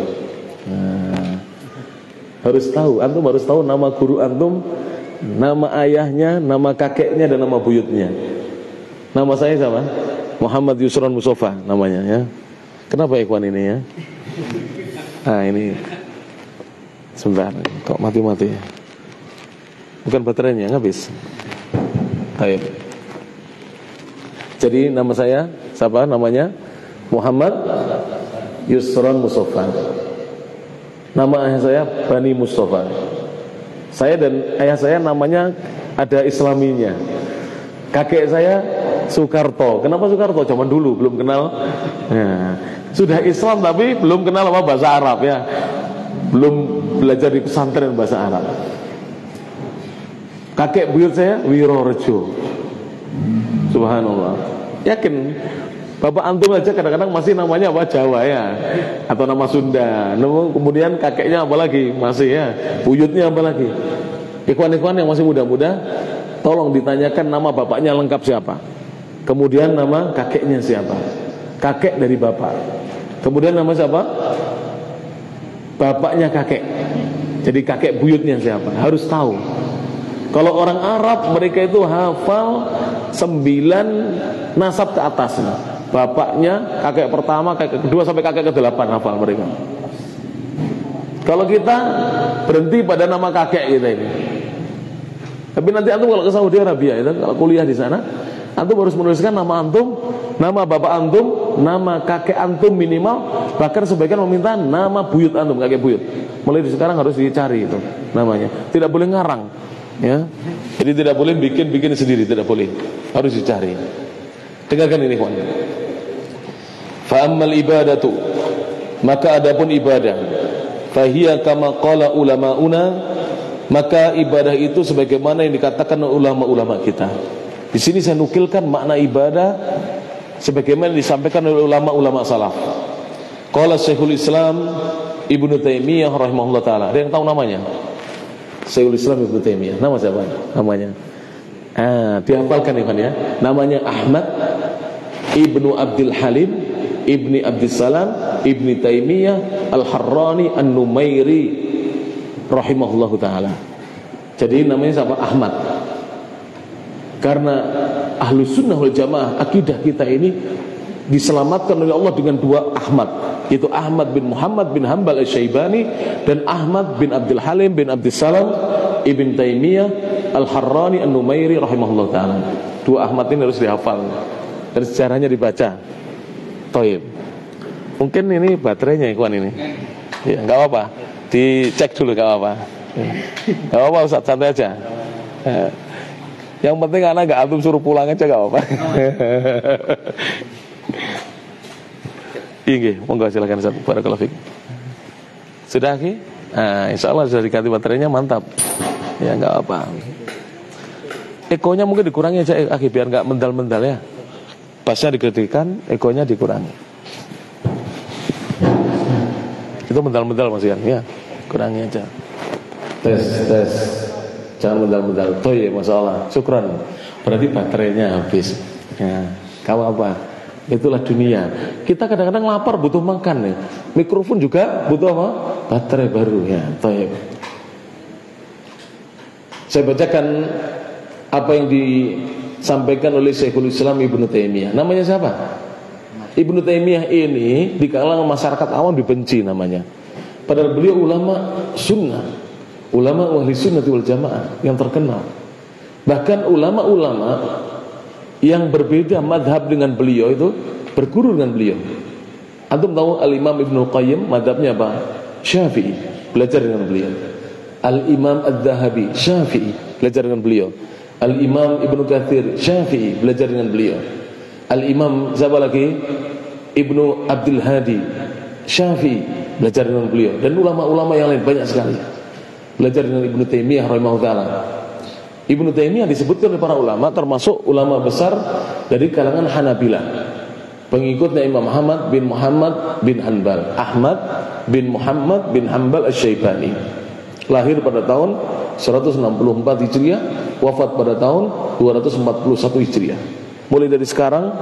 Harus tahu, antum harus tahu nama guru antum, nama ayahnya, nama kakeknya, dan nama buyutnya. Nama saya sama Muhammad Yusron Mustafa namanya ya. Kenapa ikhwan ini ya? Nah ini sebentar, kok mati-mati ya? Bukan baterainya habis. Baik. Jadi nama saya siapa namanya? Muhammad Yusron Mustafa. Nama ayah saya Bani Mustafa. Saya dan ayah saya namanya ada islaminya. Kakek saya Soekarto. Kenapa Soekarto? Zaman dulu belum kenal. Ya. Sudah Islam tapi belum kenal apa bahasa Arab ya. Belum belajar di pesantren bahasa Arab. Kakek buyut saya Wirorjo. Subhanallah. Yakin bapak antum aja kadang-kadang masih namanya apa Jawa ya, atau nama Sunda. Kemudian kakeknya apa lagi masih ya, buyutnya apa lagi. Ikhwan-ikhwan yang masih muda-muda, tolong ditanyakan nama bapaknya lengkap siapa, kemudian nama kakeknya siapa, kakek dari bapak, kemudian nama siapa, bapaknya kakek. Jadi kakek buyutnya siapa, harus tahu. Kalau orang Arab mereka itu hafal 9 nasab ke atas, bapaknya, kakek pertama, kakek kedua sampai kakek ke-8 hafal mereka. Kalau kita berhenti pada nama kakek kita ini. Tapi nanti antum kalau ke Saudi Arabia itu, kalau kuliah di sana, antum harus menuliskan nama antum, nama bapak antum, nama kakek antum minimal, bahkan sebagian meminta nama buyut antum, kakek buyut. Mulai dari sekarang harus dicari itu namanya. Tidak boleh ngarang. Ya, jadi tidak boleh bikin sendiri, tidak boleh, harus dicari. Dengarkan ini kawan. Fa ammal ibadatu, maka adapun ibadah, fahiya kama qala ulamauna, maka ibadah itu sebagaimana yang dikatakan ulama-ulama kita. Di sini saya nukilkan makna ibadah sebagaimana disampaikan oleh ulama-ulama salaf. Qala Syekhul Islam Ibnu Taimiyah rahimahullah taala. Ada yang tahu namanya? Syekhul Islam Ibnu Taimiyah. Nama siapa? Namanya. Dihafalkan ya. Namanya Ahmad Ibnu Abdul Halim Ibni Abdissalam Ibni Taimiyah Al-Harrani An-Numairi rahimahullahu taala. Jadi namanya siapa? Ahmad. Karena Ahlus Sunnah wal Jamaah, akidah kita ini diselamatkan oleh Allah dengan 2 Ahmad, yaitu Ahmad bin Muhammad bin Hanbal Asy-Syaibani dan Ahmad bin Abdul Halim bin Abdissalam Ibn Taimiyah Al-Harrani An-Numairi rahimahullah ta'ala. 2 Ahmad ini harus dihafal dan sejarahnya dibaca. Toib. Mungkin ini baterainya ikhwan ini. Ya, enggak apa-apa. Dicek dulu enggak apa-apa. Enggak apa-apa Ustaz, santai aja. Yang penting anak enggak antum suruh pulang aja enggak apa-apa. Iya, monggo silakan Ustaz. Barakallahu fiik. Sudah ki? Insyaallah sudah diganti baterainya, mantap. Ya enggak apa. Ekonya mungkin dikurangi aja biar enggak mendal-mendal ya. Bassnya digedekan, ekonya dikurangi. Itu mendal-mendal Mas Ian, ya. Kurangi aja. Tes. Jangan mendal-mendal. Toh ya, masalah. Syukran. Berarti baterainya habis. Ya, kamu apa? Itulah dunia. Kita kadang-kadang lapar butuh makan ya. Mikrofon juga butuh apa? Baterai baru ya. Toh. Saya bacakan apa yang disampaikan oleh Syekhul Islam Ibnu Taimiyah. Namanya siapa? Ibnu Taimiyah ini di kalangan masyarakat awam dibenci namanya. Padahal beliau ulama sunnah, ulama ahli sunnah wal jamaah yang terkenal. Bahkan ulama-ulama yang berbeda madhab dengan beliau itu berguru dengan beliau. Antum tahu Al-Imam Ibnu Qayyim madhabnya apa? Syafi'i, belajar dengan beliau. Al-Imam Adz-Dzahabi Syafi'i, belajar dengan beliau. Al-Imam Ibnu Katsir Syafi'i, belajar dengan beliau. Al-Imam siapa lagi? Ibnu Abdul Hadi Syafi'i, belajar dengan beliau. Dan ulama-ulama yang lain banyak sekali belajar dengan Ibnu Taimiyah rahimahullah taala. Ibnu Taimiyah disebutkan oleh para ulama termasuk ulama besar dari kalangan Hanabilah, pengikutnya Imam Ahmad bin Muhammad bin Hanbal. Ahmad bin Muhammad bin Hanbal Asy-Syaibani, lahir pada tahun 164 Hijriah, wafat pada tahun 241 Hijriah. Mulai dari sekarang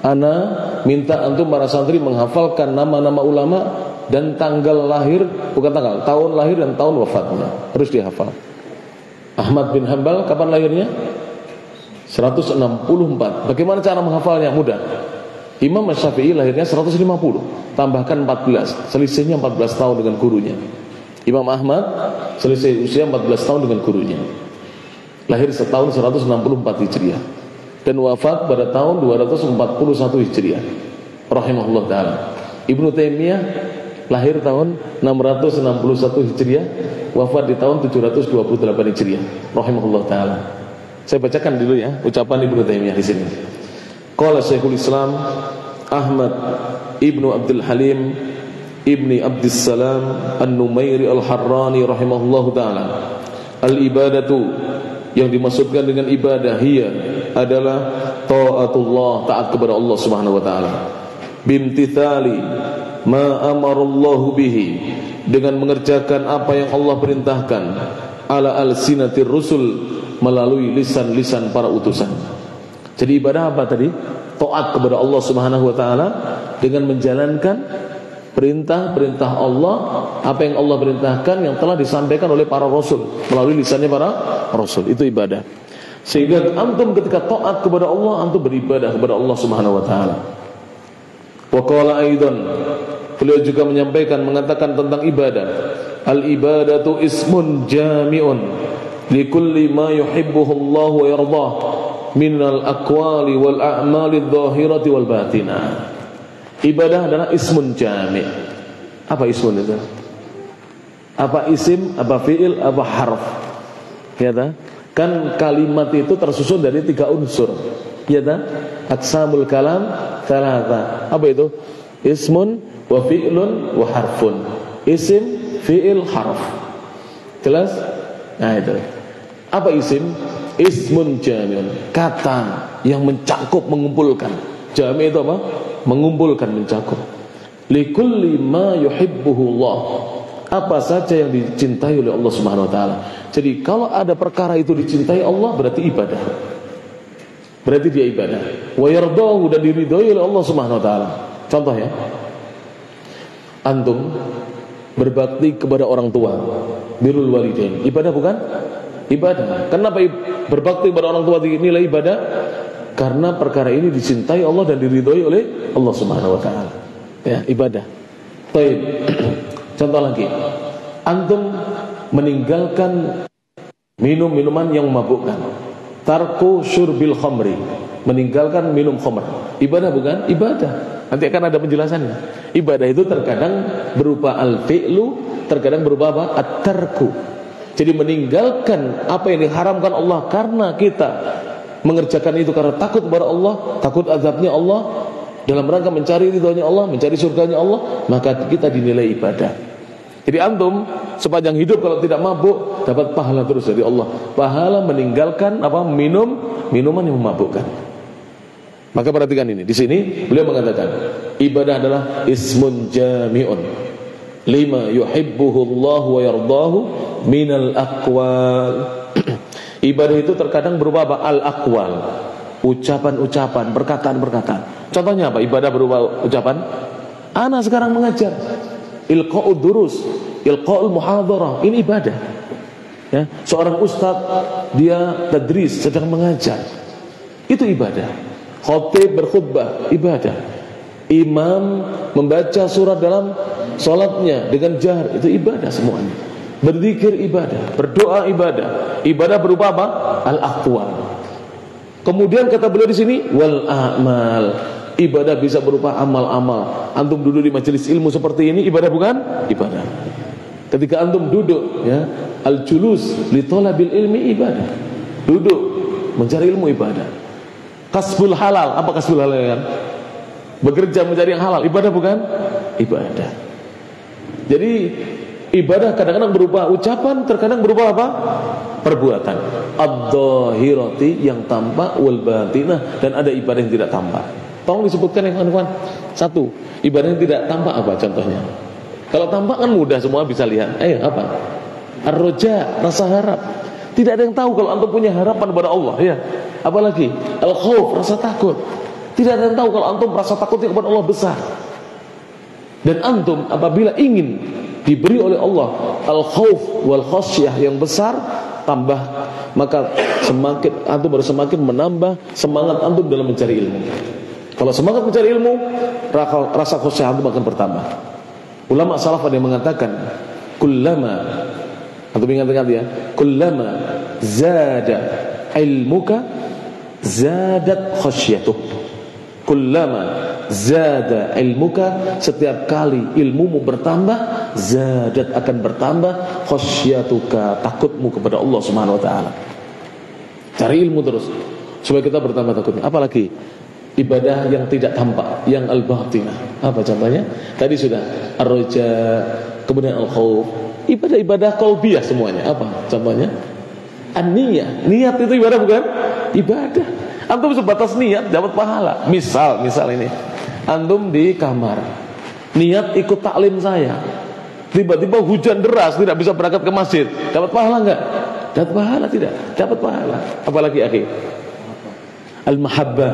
ana minta antum para santri menghafalkan nama-nama ulama dan tanggal lahir, bukan tanggal, tahun lahir dan tahun wafatnya harus dihafal. Ahmad bin Hanbal kapan lahirnya? 164. Bagaimana cara menghafalnya? Mudah. Imam Syafi'i lahirnya 150, tambahkan 14, selisihnya 14 tahun dengan gurunya. Imam Ahmad selisih usia 14 tahun dengan gurunya. Lahir setahun 164 Hijriah dan wafat pada tahun 241 Hijriah rahimahullah taala. Ibnu Taimiyah lahir tahun 661 Hijriah, wafat di tahun 728 Hijriah rahimahullah taala. Saya bacakan dulu ya ucapan Ibnu Taimiyah di sini. Qala Syekhul Islam Ahmad Ibnu Abdul Halim Ibni Abdissalam An-Numairi Al-Harrani rahimahullahu ta'ala. Al-ibadatu, yang dimaksudkan dengan ibadah, hiya adalah ta'atullah, taat kepada Allah subhanahu wa ta'ala, bimtithali ma amarallahu bihi, dengan mengerjakan apa yang Allah perintahkan, ala al-sinatir rusul, melalui lisan-lisan para utusan. Jadi ibadah apa tadi? Taat kepada Allah subhanahu wa ta'ala dengan menjalankan perintah-perintah Allah, apa yang Allah perintahkan yang telah disampaikan oleh para rasul melalui lisannya para rasul. Itu ibadah. Sehingga antum ketika taat kepada Allah, antum beribadah kepada Allah Subhanahu wa taala. Wa qala aidan, beliau juga menyampaikan, mengatakan tentang ibadah, al-ibadatu ismun jami'un likulli ma yuhibbuhu Allah wa yardah minal aqwali wal a'mali adh-dhahirati wal batinah. Ibadah adalah ismun jami'. Apa ismun itu? Apa isim, apa fi'il, apa harf? Ya ta? Kan kalimat itu tersusun dari 3 unsur. Ya ta? Aqsamul kalam thalatha. Apa itu? Ismun wa fi'lun wa harfun. Isim, fi'il, harf. Jelas? Nah itu. Apa isim? Ismun jami'un, kata yang mencakup, mengumpulkan. Jami' itu apa? Mengumpulkan, mencakup. Likulli ma yuhibbuhu Allah, apa saja yang dicintai oleh Allah Subhanahu wa taala. Jadi kalau ada perkara itu dicintai Allah, berarti ibadah. Berarti dia ibadah. Wa yardahu, dan diridhoi oleh Allah Subhanahu wa taala. Contoh ya. Antum berbakti kepada orang tua, birrul walidain. Ibadah bukan? Ibadah. Kenapa berbakti kepada orang tua dinilai ibadah? Karena perkara ini dicintai Allah dan diridhoi oleh Allah Subhanahu wa taala. Ya, ibadah. Baik. Contoh lagi. Antum meninggalkan minum-minuman yang memabukkan. Tarku syurbil khamri, meninggalkan minum khamr. Ibadah bukan? Ibadah. Nanti akan ada penjelasannya. Ibadah itu terkadang berupa al-fi'lu, terkadang berupa apa? At-tarku. Jadi meninggalkan apa yang diharamkan Allah karena kita mengerjakan itu karena takut kepada Allah, takut azabnya Allah, dalam rangka mencari ridhonya Allah, mencari surganya Allah, maka kita dinilai ibadah. Jadi antum sepanjang hidup kalau tidak mabuk dapat pahala terus dari Allah. Pahala meninggalkan apa? Minuman yang memabukkan. Maka perhatikan ini. Di sini beliau mengatakan ibadah adalah ismun jami'un lima yuhibbuhu Allah wa yardahu minal aqwal. Ibadah itu terkadang berupa apa? Al-aqwal, ucapan-ucapan, perkataan-perkataan. Contohnya apa? Ibadah berupa ucapan. Ana sekarang mengajar, ilqa'ud durus, ilqa'ul muhadharah, ini ibadah. Ya, seorang ustadz dia tadris, sedang mengajar, itu ibadah. Khatib berkhutbah, ibadah. Imam membaca surat dalam salatnya dengan jahar, itu ibadah semuanya. Berzikir ibadah, berdoa ibadah. Ibadah berupa apa? Al-aqwal. Kemudian kata beliau di sini wal a'mal. Ibadah bisa berupa amal-amal. Antum duduk di majelis ilmu seperti ini, ibadah bukan? Ibadah. Ketika antum duduk, ya, al-julus li talabil ilmi ibadah. Duduk mencari ilmu ibadah. Kasbul halal, apa kasbul halal kan? Bekerja mencari yang halal, ibadah bukan? Ibadah. Jadi ibadah kadang-kadang berupa ucapan, terkadang berupa apa? Perbuatan. Ad-dhahirati yang tampak wal batinah, dan ada ibadah yang tidak tampak. Tolong disebutkan yang kawan-kawan. Satu, ibadah yang tidak tampak apa contohnya? Kalau tampak kan mudah, semua bisa lihat. Ayo, apa? Ar-roja, rasa harap. Tidak ada yang tahu kalau antum punya harapan kepada Allah, ya. Apalagi al-khauf, rasa takut. Tidak ada yang tahu kalau antum rasa takutnya kepada Allah besar. Dan antum apabila ingin diberi oleh Allah al-khauf wal khasyah yang besar, tambah, maka semakin antum harus semakin menambah semangat antum dalam mencari ilmu. Kalau semangat mencari ilmu, rasa khasyah antum akan bertambah. Ulama salaf ada yang mengatakan, kullama, antum ingat-ingat ya, kullama zada ilmuka zadat khasyatuk. Kullama zada ilmuka, setiap kali ilmumu bertambah, zadat akan bertambah khasyatuka, takutmu kepada Allah Subhanahu wa taala. Cari ilmu terus supaya kita bertambah takutnya. Apalagi ibadah yang tidak tampak, yang al-batinah. Apa contohnya? Tadi sudah ar-roja, kemudian al-khauf. Ibadah-ibadah qalbiyah semuanya. Apa contohnya? An-niyah. Niat itu ibadah bukan? Ibadah. Antum sebatas niat dapat pahala. Misal ini. Antum di kamar, niat ikut taklim saya. Tiba-tiba hujan deras, tidak bisa berangkat ke masjid. Dapat pahala enggak? Dapat pahala tidak? Dapat pahala. Apalagi akhir al-mahabbah,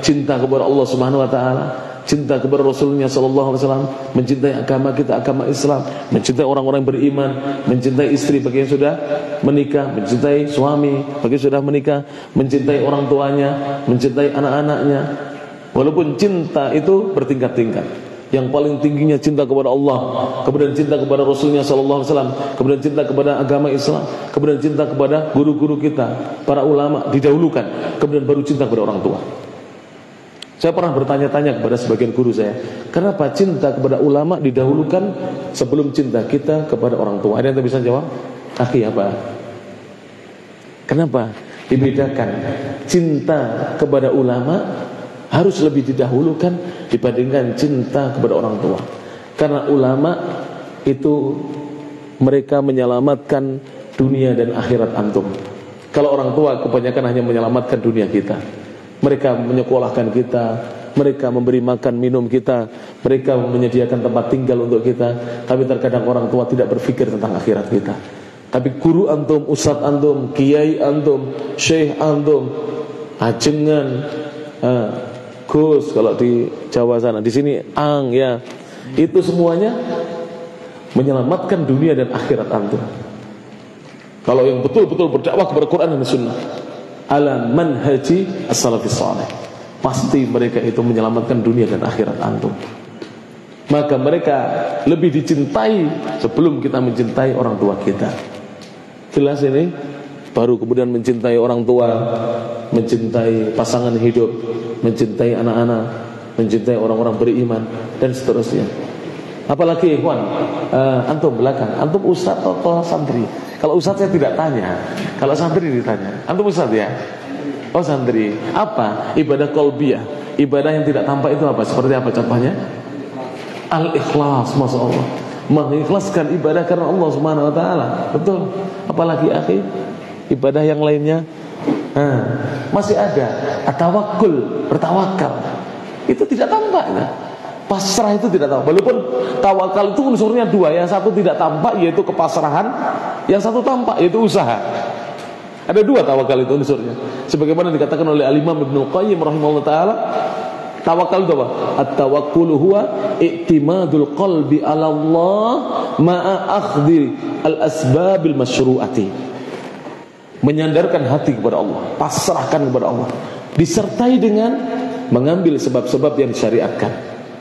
cinta kepada Allah Subhanahu wa taala, cinta kepada Rasulnya sallallahu alaihi wasallam, mencintai agama kita, agama Islam, mencintai orang-orang yang beriman, mencintai istri bagi yang sudah menikah, mencintai suami bagi yang sudah menikah, mencintai orang tuanya, mencintai anak-anaknya. Walaupun cinta itu bertingkat-tingkat. Yang paling tingginya cinta kepada Allah, kemudian cinta kepada Rasulnya sallallahu alaihi wasallam, kemudian cinta kepada agama Islam, kemudian cinta kepada guru-guru kita, para ulama didahulukan, kemudian baru cinta kepada orang tua. Saya pernah bertanya-tanya kepada sebagian guru saya, kenapa cinta kepada ulama didahulukan sebelum cinta kita kepada orang tua? Ada yang bisa jawab? Akhi, apa? Kenapa dibedakan cinta kepada ulama harus lebih didahulukan dibandingkan cinta kepada orang tua? Karena ulama itu mereka menyelamatkan dunia dan akhirat antum. Kalau orang tua kebanyakan hanya menyelamatkan dunia kita. Mereka menyekolahkan kita, mereka memberi makan minum kita, mereka menyediakan tempat tinggal untuk kita. Tapi terkadang orang tua tidak berpikir tentang akhirat kita. Tapi guru antum, ustadz antum, kiai antum, syekh antum, ajengan, Gus kalau di Jawa sana, di sini ang ya, itu semuanya menyelamatkan dunia dan akhirat antum. Kalau yang betul-betul berdakwah kepada Quran dan Sunnah ala manhaji as-salafis salih, pasti mereka itu menyelamatkan dunia dan akhirat antum. Maka mereka lebih dicintai sebelum kita mencintai orang tua kita. Jelas ini? Baru kemudian mencintai orang tua, mencintai pasangan hidup, mencintai anak-anak, mencintai orang-orang beriman, dan seterusnya. Apalagi ikhwan, antum belakang, antum ustaz atau santri? Kalau ustaz saya tidak tanya, kalau santri ditanya. Antum ustaz ya? Oh santri. Apa? Ibadah qalbiyah, ibadah yang tidak tampak itu apa? Seperti apa contohnya? Al-ikhlas, masya Allah, mengikhlaskan ibadah karena Allah Subhanahu wa taala. Betul. Apalagi akhi, ibadah yang lainnya masih ada at-tawakkul, bertawakal. Itu tidak tampak ya. Pasrah itu tidak tampak. Walaupun tawakal itu unsurnya dua, yang satu tidak tampak yaitu kepasrahan, yang satu tampak yaitu usaha. Ada dua tawakal itu unsurnya. Sebagaimana dikatakan oleh Al-Imam Ibnu Qayyim rahimahullah taala, tawakal itu apa? At-tawakkul huwa i'timadul qalbi 'ala Allah ma'a akhdhi al-asbabil masyru'ati. menyandarkan hati kepada Allah, pasrahkan kepada Allah, disertai dengan mengambil sebab-sebab yang disyariatkan.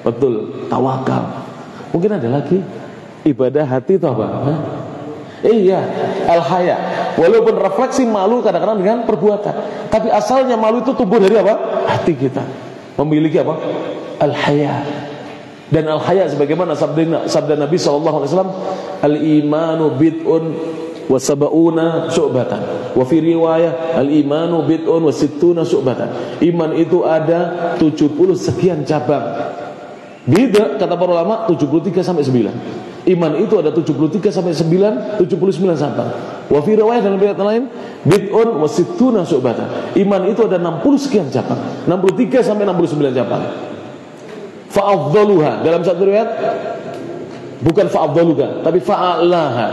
Betul, tawakal. Mungkin ada lagi ibadah hati itu apa? Iya, al-haya. Walaupun refleksi malu kadang-kadang dengan perbuatan, tapi asalnya malu itu tumbuh dari apa? Hati kita memiliki apa? Al-haya. Dan al-haya sebagaimana sabda Nabi SAW, al-imanu bid'un wa sab'una syu'batan, wa fi riwayah al-imanu bid'un wa sittuna syu'batan. Iman itu ada 70 sekian cabang. Beda kata para ulama 73 sampai 9. Iman itu ada 73 sampai 9, 79 cabang. Wa fi riwayah dalam riwayat lain bid'un wa sittuna syu'batan. Iman itu ada 60 sekian cabang, 63 sampai 69 cabang. Fa'afdaluha, dalam satu riwayat bukan fa'afdaluha tapi fa'alaha,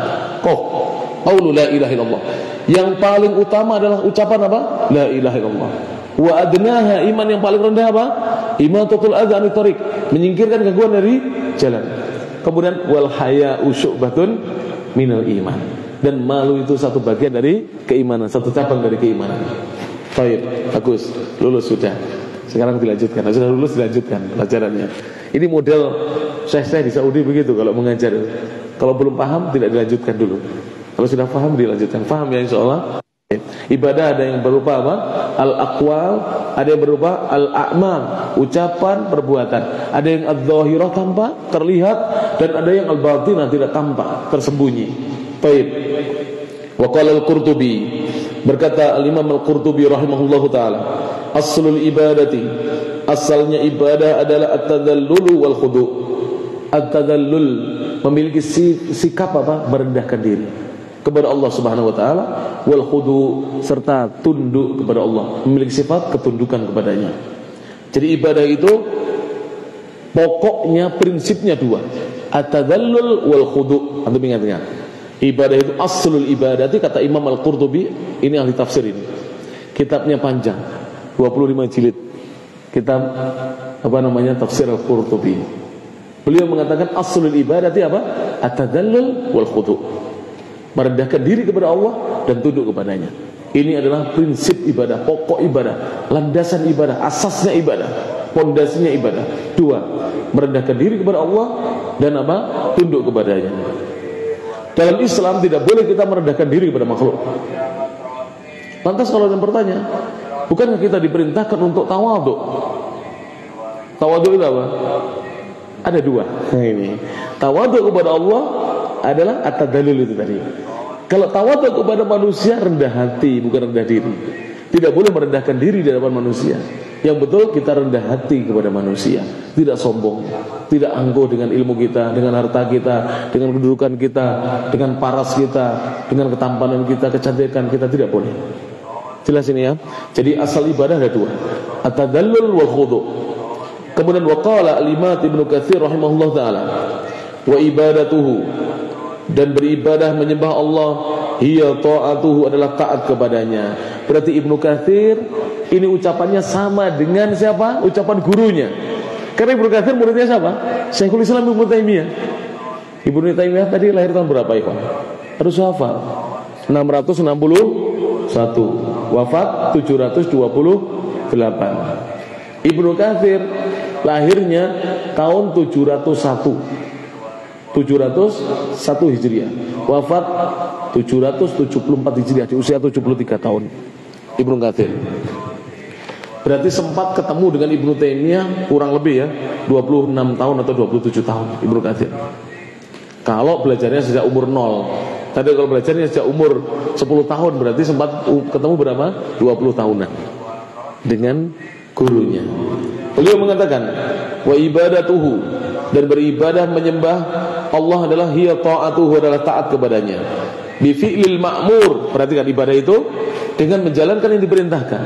qaulu la ilaha illallah. Yang paling utama adalah ucapan apa? La ilaha illallah. Wa adnaha, iman yang paling rendah apa? Imatatul adza anit thariq, menyingkirkan gangguan dari jalan. Kemudian wal haya'u syu'batun minal iman, dan malu itu satu bagian dari keimanan, satu cabang dari keimanan. Baik, bagus, lulus sudah. Sekarang dilanjutkan, sudah lulus dilanjutkan pelajarannya. Ini model saya di Saudi begitu kalau mengajar. Kalau belum paham tidak dilanjutkan dulu. Kalau sudah paham dilanjutkan. Paham ya insyaallah. Ibadah ada yang berupa apa? Al-aqwal, ada yang berupa al-a'mal, ucapan, perbuatan. Ada yang adz-dzahirah tampak, terlihat, dan ada yang al-batinah tidak tampak, tersembunyi. Baik. Wa qala al-Qurtubi, berkata al-Imam al-Qurtubi rahimahullahu taala, aslul ibadati, asalnya ibadah adalah at-tadallul wal khudu'. At-tadallul, memiliki sikap apa? Merendahkan diri kepada Allah Subhanahu wa taala, wal khudu', serta tunduk kepada Allah, memiliki sifat ketundukan kepadanya. Jadi ibadah itu pokoknya prinsipnya dua, at-tadallul wal khudu'. Antum ingat-ingat. Ibadah itu aslul ibadati, kata Imam Al-Qurtubi, ini ahli tafsir ini. Kitabnya panjang, 25 jilid. Kitab apa namanya? Tafsir Al-Qurtubi. Beliau mengatakan aslul ibadati apa? At-tadallul wal khudu'. Merendahkan diri kepada Allah dan tunduk kepadanya. Ini adalah prinsip ibadah, pokok ibadah, landasan ibadah, asasnya ibadah, pondasinya ibadah. Dua, merendahkan diri kepada Allah dan apa? Tunduk kepadanya. Dalam Islam tidak boleh kita merendahkan diri kepada makhluk. Lantas kalau ada yang bertanya, bukankah kita diperintahkan untuk tawadhu? Tawadhu itu apa? Ada dua. Nah ini, tawadhu kepada Allah adalah at-tadallul itu tadi. Kalau tawadhu kepada manusia, rendah hati, bukan rendah diri. Tidak boleh merendahkan diri di hadapan manusia. Yang betul kita rendah hati kepada manusia, tidak sombong, tidak angkuh dengan ilmu kita, dengan harta kita, dengan kedudukan kita, dengan paras kita, dengan ketampanan kita, kecantikan kita, tidak boleh. Jelas ini ya. Jadi asal ibadah ada dua, at-tadallul wa khudu'. Kemudian waqala al-Imam Ibnu Katsir rahimahullah taala, wa ibadatuhu, dan beribadah menyembah Allah, hiya ta'atuhu, adalah taat kepadanya. Berarti Ibnu Katsir ini ucapannya sama dengan siapa? Ucapan gurunya. Karena Ibnu Katsir muridnya siapa? Syekhul Islam Ibnu Taimiyah. Ibnu Taimiyah tadi lahir tahun berapa, Ikhwan? Harus hafal. 661, wafat 728. Ibnu Katsir lahirnya tahun 701 Hijriah, wafat 774 Hijriah, di usia 73 tahun Ibnu Katsir. Berarti sempat ketemu dengan Ibnu Taimiyah kurang lebih ya 26 tahun atau 27 tahun Ibnu Katsir. Kalau belajarnya sejak umur 0. Tadi kalau belajarnya sejak umur 10 tahun, berarti sempat ketemu berapa? 20 tahunan dengan gurunya. Beliau mengatakan, wa ibadatuhu, dan beribadah menyembah Allah adalah hiya ta'atuhu, adalah taat kepadanya. Bi fi'lil ma'mur, perhatikan ibadah itu dengan menjalankan yang diperintahkan.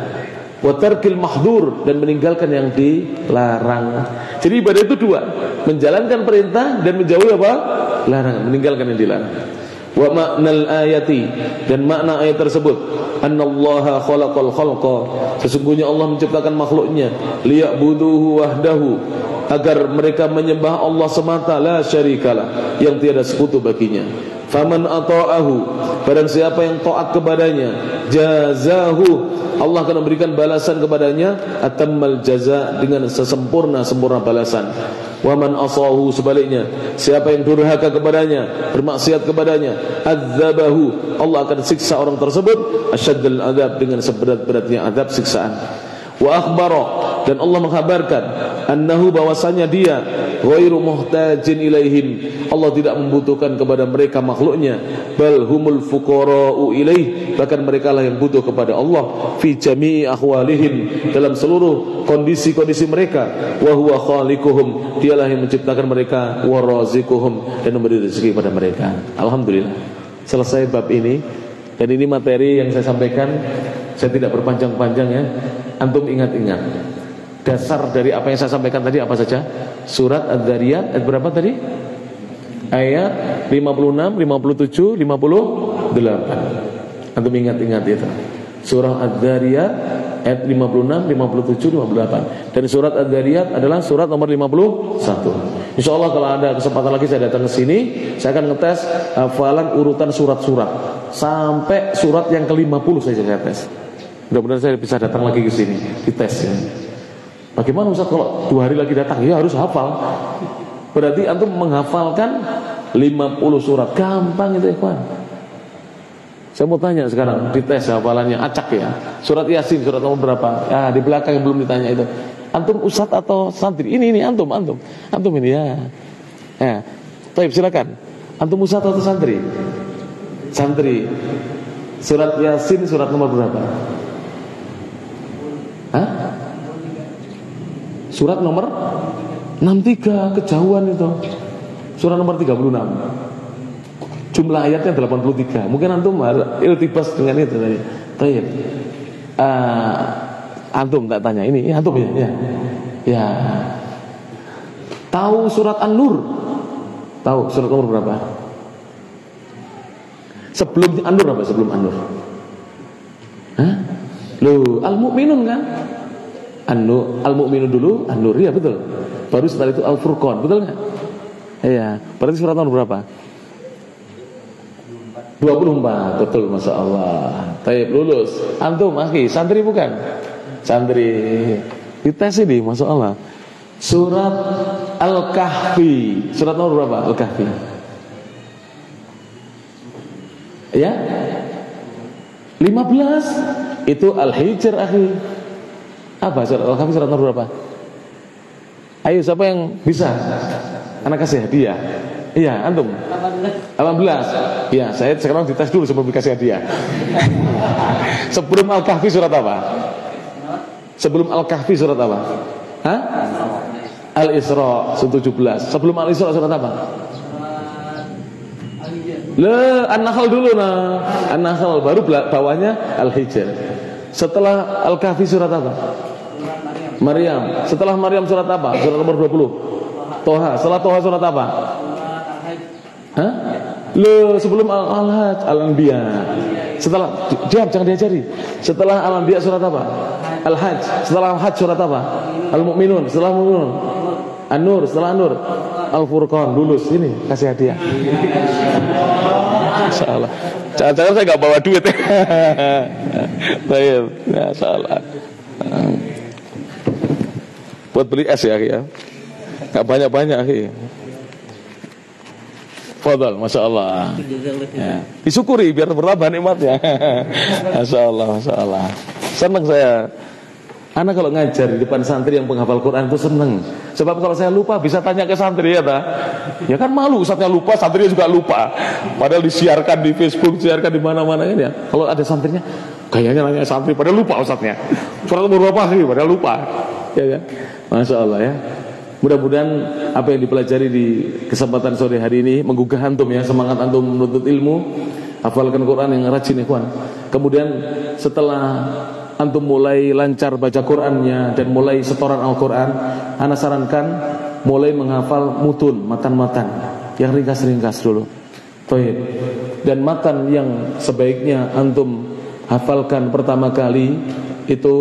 Wa tarkil mahdur, dan meninggalkan yang dilarang. Jadi ibadah itu dua, menjalankan perintah dan menjauhi apa? Larangan, meninggalkan yang dilarang. Wa ma'nal ayati, dan makna ayat tersebut, annallaha khalaqal khalqa, sesungguhnya Allah menciptakan makhluknya, liya'buduhu wahdahu, agar mereka menyembah Allah semata, la syarikalah, yang tiada sekutu baginya. Faman ata'ahu, barang siapa yang taat kepadanya, jazahu, Allah akan memberikan balasan kepadanya atammal jaza, dengan sempurna balasan. Wa man asahu, sebaliknya siapa yang durhaka kepadanya, bermaksiat kepadanya, adzabahu, Allah akan siksa orang tersebut asyaddal azab, dengan seberat-beratnya azab siksaan. Wa akhbara, dan Allah mengkhabarkan annahu, bahwasanya dia ghairu muhtajin ilaihim, Allah tidak membutuhkan kepada mereka makhluknya, bal humul fuqara'u ilaih, bahkan mereka lah yang butuh kepada Allah fi jami'i ahwalihim, dalam seluruh kondisi-kondisi mereka. Wa huwa khaliquhum, dialah yang menciptakan mereka, wa razikuhum, dan memberi rezeki kepada mereka. Alhamdulillah, selesai bab ini. Dan ini materi yang saya sampaikan, saya tidak berpanjang-panjang ya. Antum ingat-ingat dasar dari apa yang saya sampaikan tadi apa saja? Surat Adz-Dzariyat ayat berapa tadi? Ayat 56, 57, 58. Antum ingat-ingat itu. Surah Adz-Dzariyat ayat 56, 57, 58. Dan surat Adz-Dzariyat adalah surat nomor 51. Insyaallah kalau ada kesempatan lagi saya datang ke sini, saya akan ngetes hafalan urutan surat-surat sampai surat yang ke-50 saya tes. Mudah-mudahan saya bisa datang lagi ke sini dites ya. Bagaimana Ustaz kalau 2 hari lagi datang? Ya harus hafal. Berarti antum menghafalkan 50 surat. Gampang itu ikhwan. Saya mau tanya sekarang, dites hafalannya, acak ya. Surat Yasin surat nomor berapa? Ya, di belakang yang belum ditanya itu. Antum Ustaz atau santri? Ini antum. Antum ini ya. Ya. Baik, silakan. Antum Ustaz atau santri? Santri. Surat Yasin surat nomor berapa? Hah? Surat nomor 63, kejauhan itu. Surat nomor 36. Jumlah ayatnya 83. Mungkin antum iltibas dengan itu tadi. Baik. Antum tak tanya ini antum ya. Ya. Tahu surat An-Nur? Tahu surat nomor berapa? Sebelum An-Nur apa? Sebelum An-Nur. Hah? Loh, Al-Mu'minun kan? Al-Mu'minun dulu, An-Nur, ya betul. Baru setelah itu Al-Furqan, betul enggak? Iya, berarti surat nomor berapa? 24, betul, Masya Allah. Taib, lulus. Antum, akhi, santri bukan? Santri. Dites ini, Masya Allah. Surat Al-Kahfi, surat nomor berapa? Al-Kahfi. Ya? 15. Itu Al-Hijr, akhi. Apa surat Al-Kahfi surat nomor berapa? Ayo, siapa yang bisa? Anak kasih hadiah. Iya, antum. 18. Iya, saya sekarang dites dulu sebelum dikasih hadiah. Sebelum Al-Kahfi surat apa? Sebelum Al-Kahfi surat apa? Hah? Al-Isra 17. Sebelum Al-Isra surat apa? An-Nahl dulu nah. An-Nahl baru bawahnya Al-Hijr. Setelah Al-Kahfi surat apa? Maryam. Setelah Maryam surat apa? Surat nomor 20. Toha. Setelah Toha surat apa? Hah? Sebelum Al-Hajj, Al-Anbiya. Setelah jangan diajari. Setelah Al-Anbiya surat apa? Al-Hajj. Setelah Al-Hajj surat apa? Al-Mu'minun. Setelah Mu'minun An-Nur. Setelah An-Nur Al-Furqan. Lulus. Ini kasih hadiah. Masalah. Jangan-jangan saya nggak bawa duit. Baik, ya salah. Buat beli es ya. Nggak banyak-banyak ya. Fadal, Masya Allah ya. Disyukuri biar bertambah nikmatnya. Masya Allah. Senang saya. Anak kalau ngajar di depan santri yang penghafal Quran itu senang. Sebab kalau saya lupa bisa tanya ke santri ya tak? Ya kan malu ustadznya lupa, santrinya juga lupa. Padahal disiarkan di Facebook, disiarkan di mana-mana kan ya. Kalau ada santrinya, kayaknya nanya santri padahal lupa ustadznya. Surat nomor berapa sih? Padahal lupa. Ya. Masya Allah ya. Mudah-mudahan apa yang dipelajari di kesempatan sore hari ini menggugah antum ya, semangat antum menuntut ilmu, hafalkan Quran yang rajin ikhwan. Kemudian setelah antum mulai lancar baca Qurannya dan mulai setoran Al-Quran, ana sarankan mulai menghafal mutun, matan-matan yang ringkas-ringkas dulu. Baik. Dan matan yang sebaiknya antum hafalkan pertama kali itu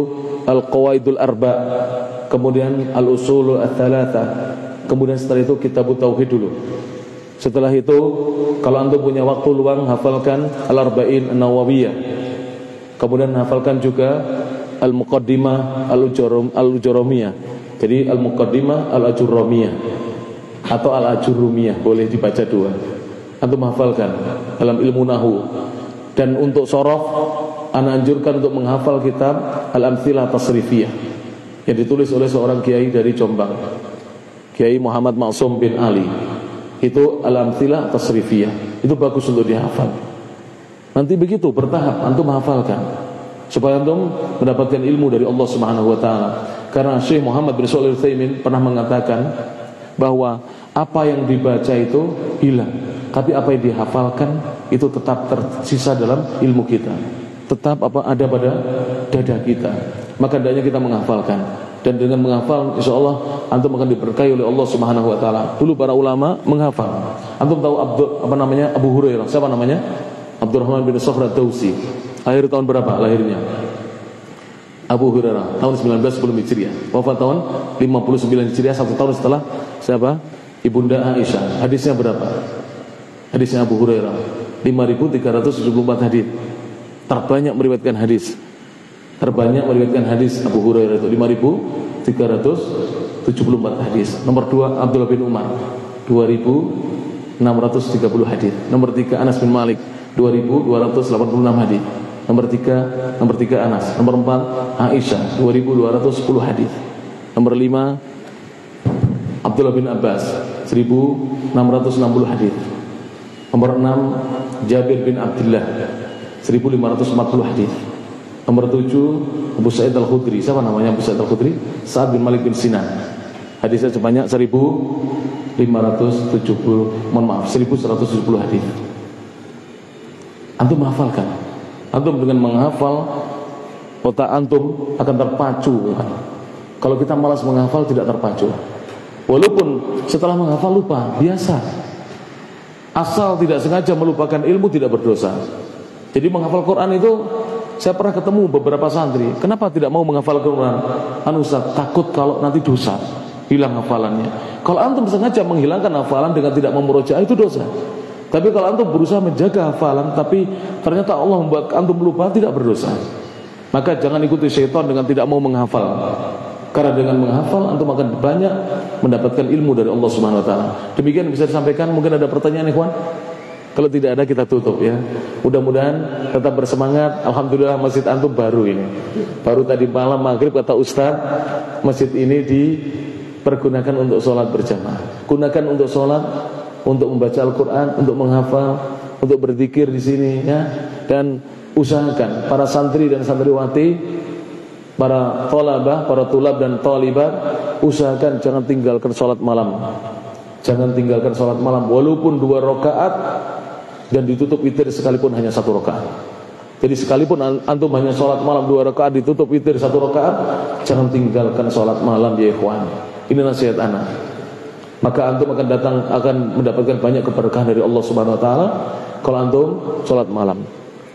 Al-Qawaidul Arba, kemudian Al-Usulul Ats-Tsalatsa, kemudian setelah itu Kitabut Tauhid dulu. Setelah itu kalau antum punya waktu luang, hafalkan Al-Arba'in An-Nawawiyah. Kemudian hafalkan juga Al-Muqaddimah Al-Ujurumiyah. Jadi Al-Muqaddimah Al-Ujurumiyah atau Al-Ajurumiyah, boleh dibaca dua. Antum hafalkan dalam ilmu nahwu. Dan untuk sorof, ana anjurkan untuk menghafal kitab Al-Amthilah Tasrifiyah yang ditulis oleh seorang kiai dari Jombang, Kiai Muhammad Maksum bin Ali. Itu Al-Amthilah Tasrifiyah. Itu bagus untuk dihafal. Nanti begitu bertahap antum hafalkan supaya antum mendapatkan ilmu dari Allah Subhanahu wa taala. Karena Syekh Muhammad bin Shalih Al-Utsaimin pernah mengatakan bahwa apa yang dibaca itu hilang, tapi apa yang dihafalkan itu tetap tersisa dalam ilmu kita, tetap ada pada dada kita. Maka hendaknya kita menghafalkan, dan dengan menghafal insyaallah antum akan diberkahi oleh Allah Subhanahu wa taala. Dulu para ulama menghafal. Antum tahu Abu Hurairah, siapa namanya? Abdurrahman bin Sakhr Ad-Dausi. Lahir tahun berapa lahirnya? Abu Hurairah tahun 19 sebelum Hijriah. Wafat tahun 59 Hijriah, 1 tahun setelah siapa? Ibunda Aisyah. Hadisnya berapa? Hadisnya Abu Hurairah 5.374 hadis. Terbanyak meriwayatkan hadis. Terbanyak meriwayatkan hadis Abu Hurairah itu 5.374 hadis. Nomor 2 Abdullah bin Umar 2.630 hadis. Nomor 3 Anas bin Malik 2.286 hadis. Nomor 3 Anas. Nomor 4 Aisyah 2.210 hadis. Nomor 5 Abdullah bin Abbas 1.660 hadis. Nomor 6 Jabir bin Abdullah 1.540 hadis. Nomor 7 Abu Sa'id Al-Khudri. Siapa namanya Abu Sa'id Al-Khudri? Sa'ad bin Malik bin Sinan. Hadisnya sebanyak 1.170 hadis. Antum menghafalkan. Antum dengan menghafal, otak antum akan terpacu. Kalau kita malas menghafal tidak terpacu. Walaupun setelah menghafal lupa, biasa. Asal tidak sengaja melupakan ilmu tidak berdosa. Jadi menghafal Quran itu, saya pernah ketemu beberapa santri, kenapa tidak mau menghafal Quran? Ustaz, takut kalau nanti dosa, hilang hafalannya. Kalau antum sengaja menghilangkan hafalan dengan tidak memurojaah, itu dosa. Tapi kalau antum berusaha menjaga hafalan, tapi ternyata Allah membuat antum lupa, tidak berdosa. Maka jangan ikuti syaitan dengan tidak mau menghafal. Karena dengan menghafal antum akan banyak mendapatkan ilmu dari Allah Subhanahu wa taala. Demikian bisa disampaikan. Mungkin ada pertanyaan, ikhwan? Kalau tidak ada kita tutup ya. Mudah-mudahan tetap bersemangat. Alhamdulillah masjid antum baru ini. Baru tadi malam maghrib kata Ustaz, masjid ini dipergunakan untuk sholat berjamaah. Gunakan untuk sholat, untuk membaca Al-Quran, untuk menghafal, untuk berzikir di sini ya. Dan usahakan para santri dan santriwati, para thalabah, para tulab dan thalibat, usahakan jangan tinggalkan sholat malam. Jangan tinggalkan sholat malam walaupun 2 rakaat dan ditutup witir sekalipun hanya 1 rakaat. Jadi sekalipun antum hanya sholat malam 2 rakaat ditutup witir 1 rakaat, jangan tinggalkan sholat malam ya ikhwan. Ini nasihat anak. Maka antum akan mendapatkan banyak keberkahan dari Allah Subhanahu wa taala kalau antum sholat malam.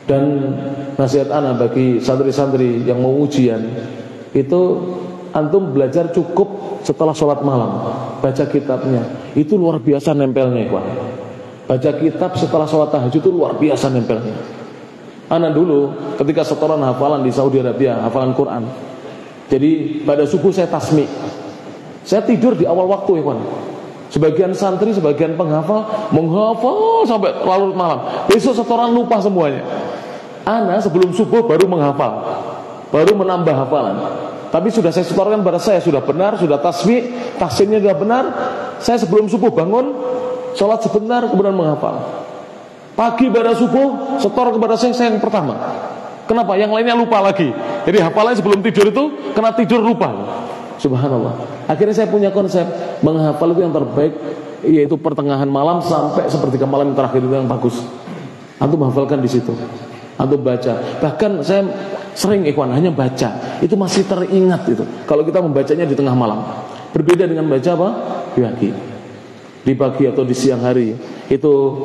Dan nasihat ana bagi santri-santri yang mau ujian, itu antum belajar cukup setelah sholat malam, baca kitabnya, itu luar biasa nempelnya ikhwan. Baca kitab setelah sholat tahajud itu luar biasa nempelnya. Ana dulu ketika setoran hafalan di Saudi Arabia, hafalan Quran, jadi pada subuh saya tasmi', saya tidur di awal waktu ikhwan. Sebagian santri, sebagian penghafal menghafal sampai larut malam. Besok setoran lupa semuanya. Ana sebelum subuh baru menghafal, baru menambah hafalan. Tapi sudah saya setorkan pada saya, sudah benar, sudah tasbih, tahsinnya sudah benar. Saya sebelum subuh bangun, sholat sebentar, kemudian menghafal. Pagi pada subuh, setor kepada saya yang pertama. Kenapa? Yang lainnya lupa lagi. Jadi hafalannya sebelum tidur itu, kena tidur lupa. Subhanallah. Akhirnya saya punya konsep menghafal itu yang terbaik, yaitu pertengahan malam sampai sepertiga malam yang terakhir itu yang bagus. Antum hafalkan di situ, antum baca. Bahkan saya sering ikhwan hanya baca, itu masih teringat itu. Kalau kita membacanya di tengah malam, berbeda dengan baca apa? Di pagi atau di siang hari. Itu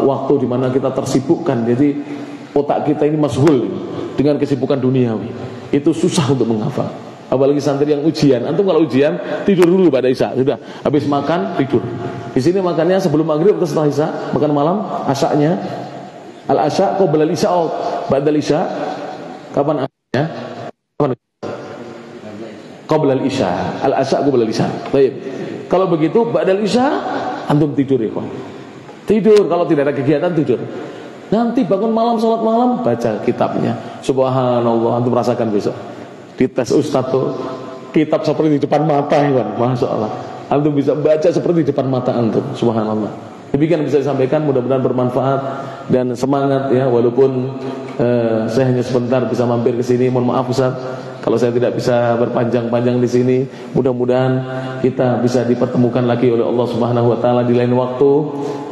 waktu di mana kita tersibukkan. Jadi otak kita ini masghul dengan kesibukan duniawi. Itu susah untuk menghafal. Apalagi santri yang ujian. Antum kalau ujian tidur dulu pada isya, sudah. Habis makan tidur. Di sini makannya sebelum maghrib atau setelah isya, makan malam, asyaknya. Al-asya qabla al-isya atau ba'da al-isya? Kapan asyaknya? Kapan? Qabla al-isya. Al-asya qabla al-isya. Baik. Kalau begitu ba'da al-isya antum tidur ya, kawan. Tidur kalau tidak ada kegiatan tidur. Nanti bangun malam salat malam baca kitabnya. Subhanallah, antum rasakan besok. Di tes ustaz tuh kitab seperti di depan mata, kawan. Masyaallah. Antum bisa baca seperti di depan mata antum. Subhanallah. Demikian bisa disampaikan, mudah-mudahan bermanfaat dan semangat ya, walaupun saya hanya sebentar bisa mampir ke sini. Mohon maaf Ustaz kalau saya tidak bisa berpanjang-panjang di sini. Mudah-mudahan kita bisa dipertemukan lagi oleh Allah Subhanahu wa taala di lain waktu.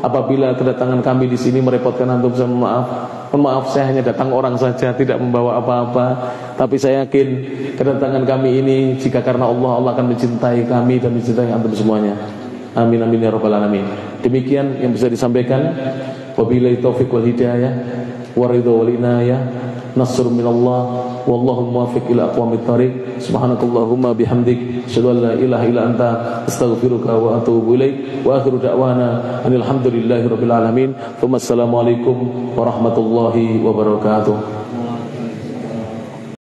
Apabila kedatangan kami di sini merepotkan antum, saya mohon maaf. Mohon maaf, saya hanya datang orang saja, tidak membawa apa-apa. Tapi saya yakin kedatangan kami ini jika karena Allah, Allah akan mencintai kami dan mencintai antum semuanya. Amin amin ya rabbal alamin. Demikian yang bisa disampaikan. Wabillahi taufiq wal hidayah wa ridha wal inayah. Nasrun minallah wallahu muwaffiq ila aqwamit thariq. Subhanakallahumma bihamdik asyhadu an la ilaha illa anta astaghfiruka wa atubu ilaik. Wa akhiru da'wana alhamdulillahi rabbil alamin. Wassalamualaikum warahmatullahi wabarakatuh.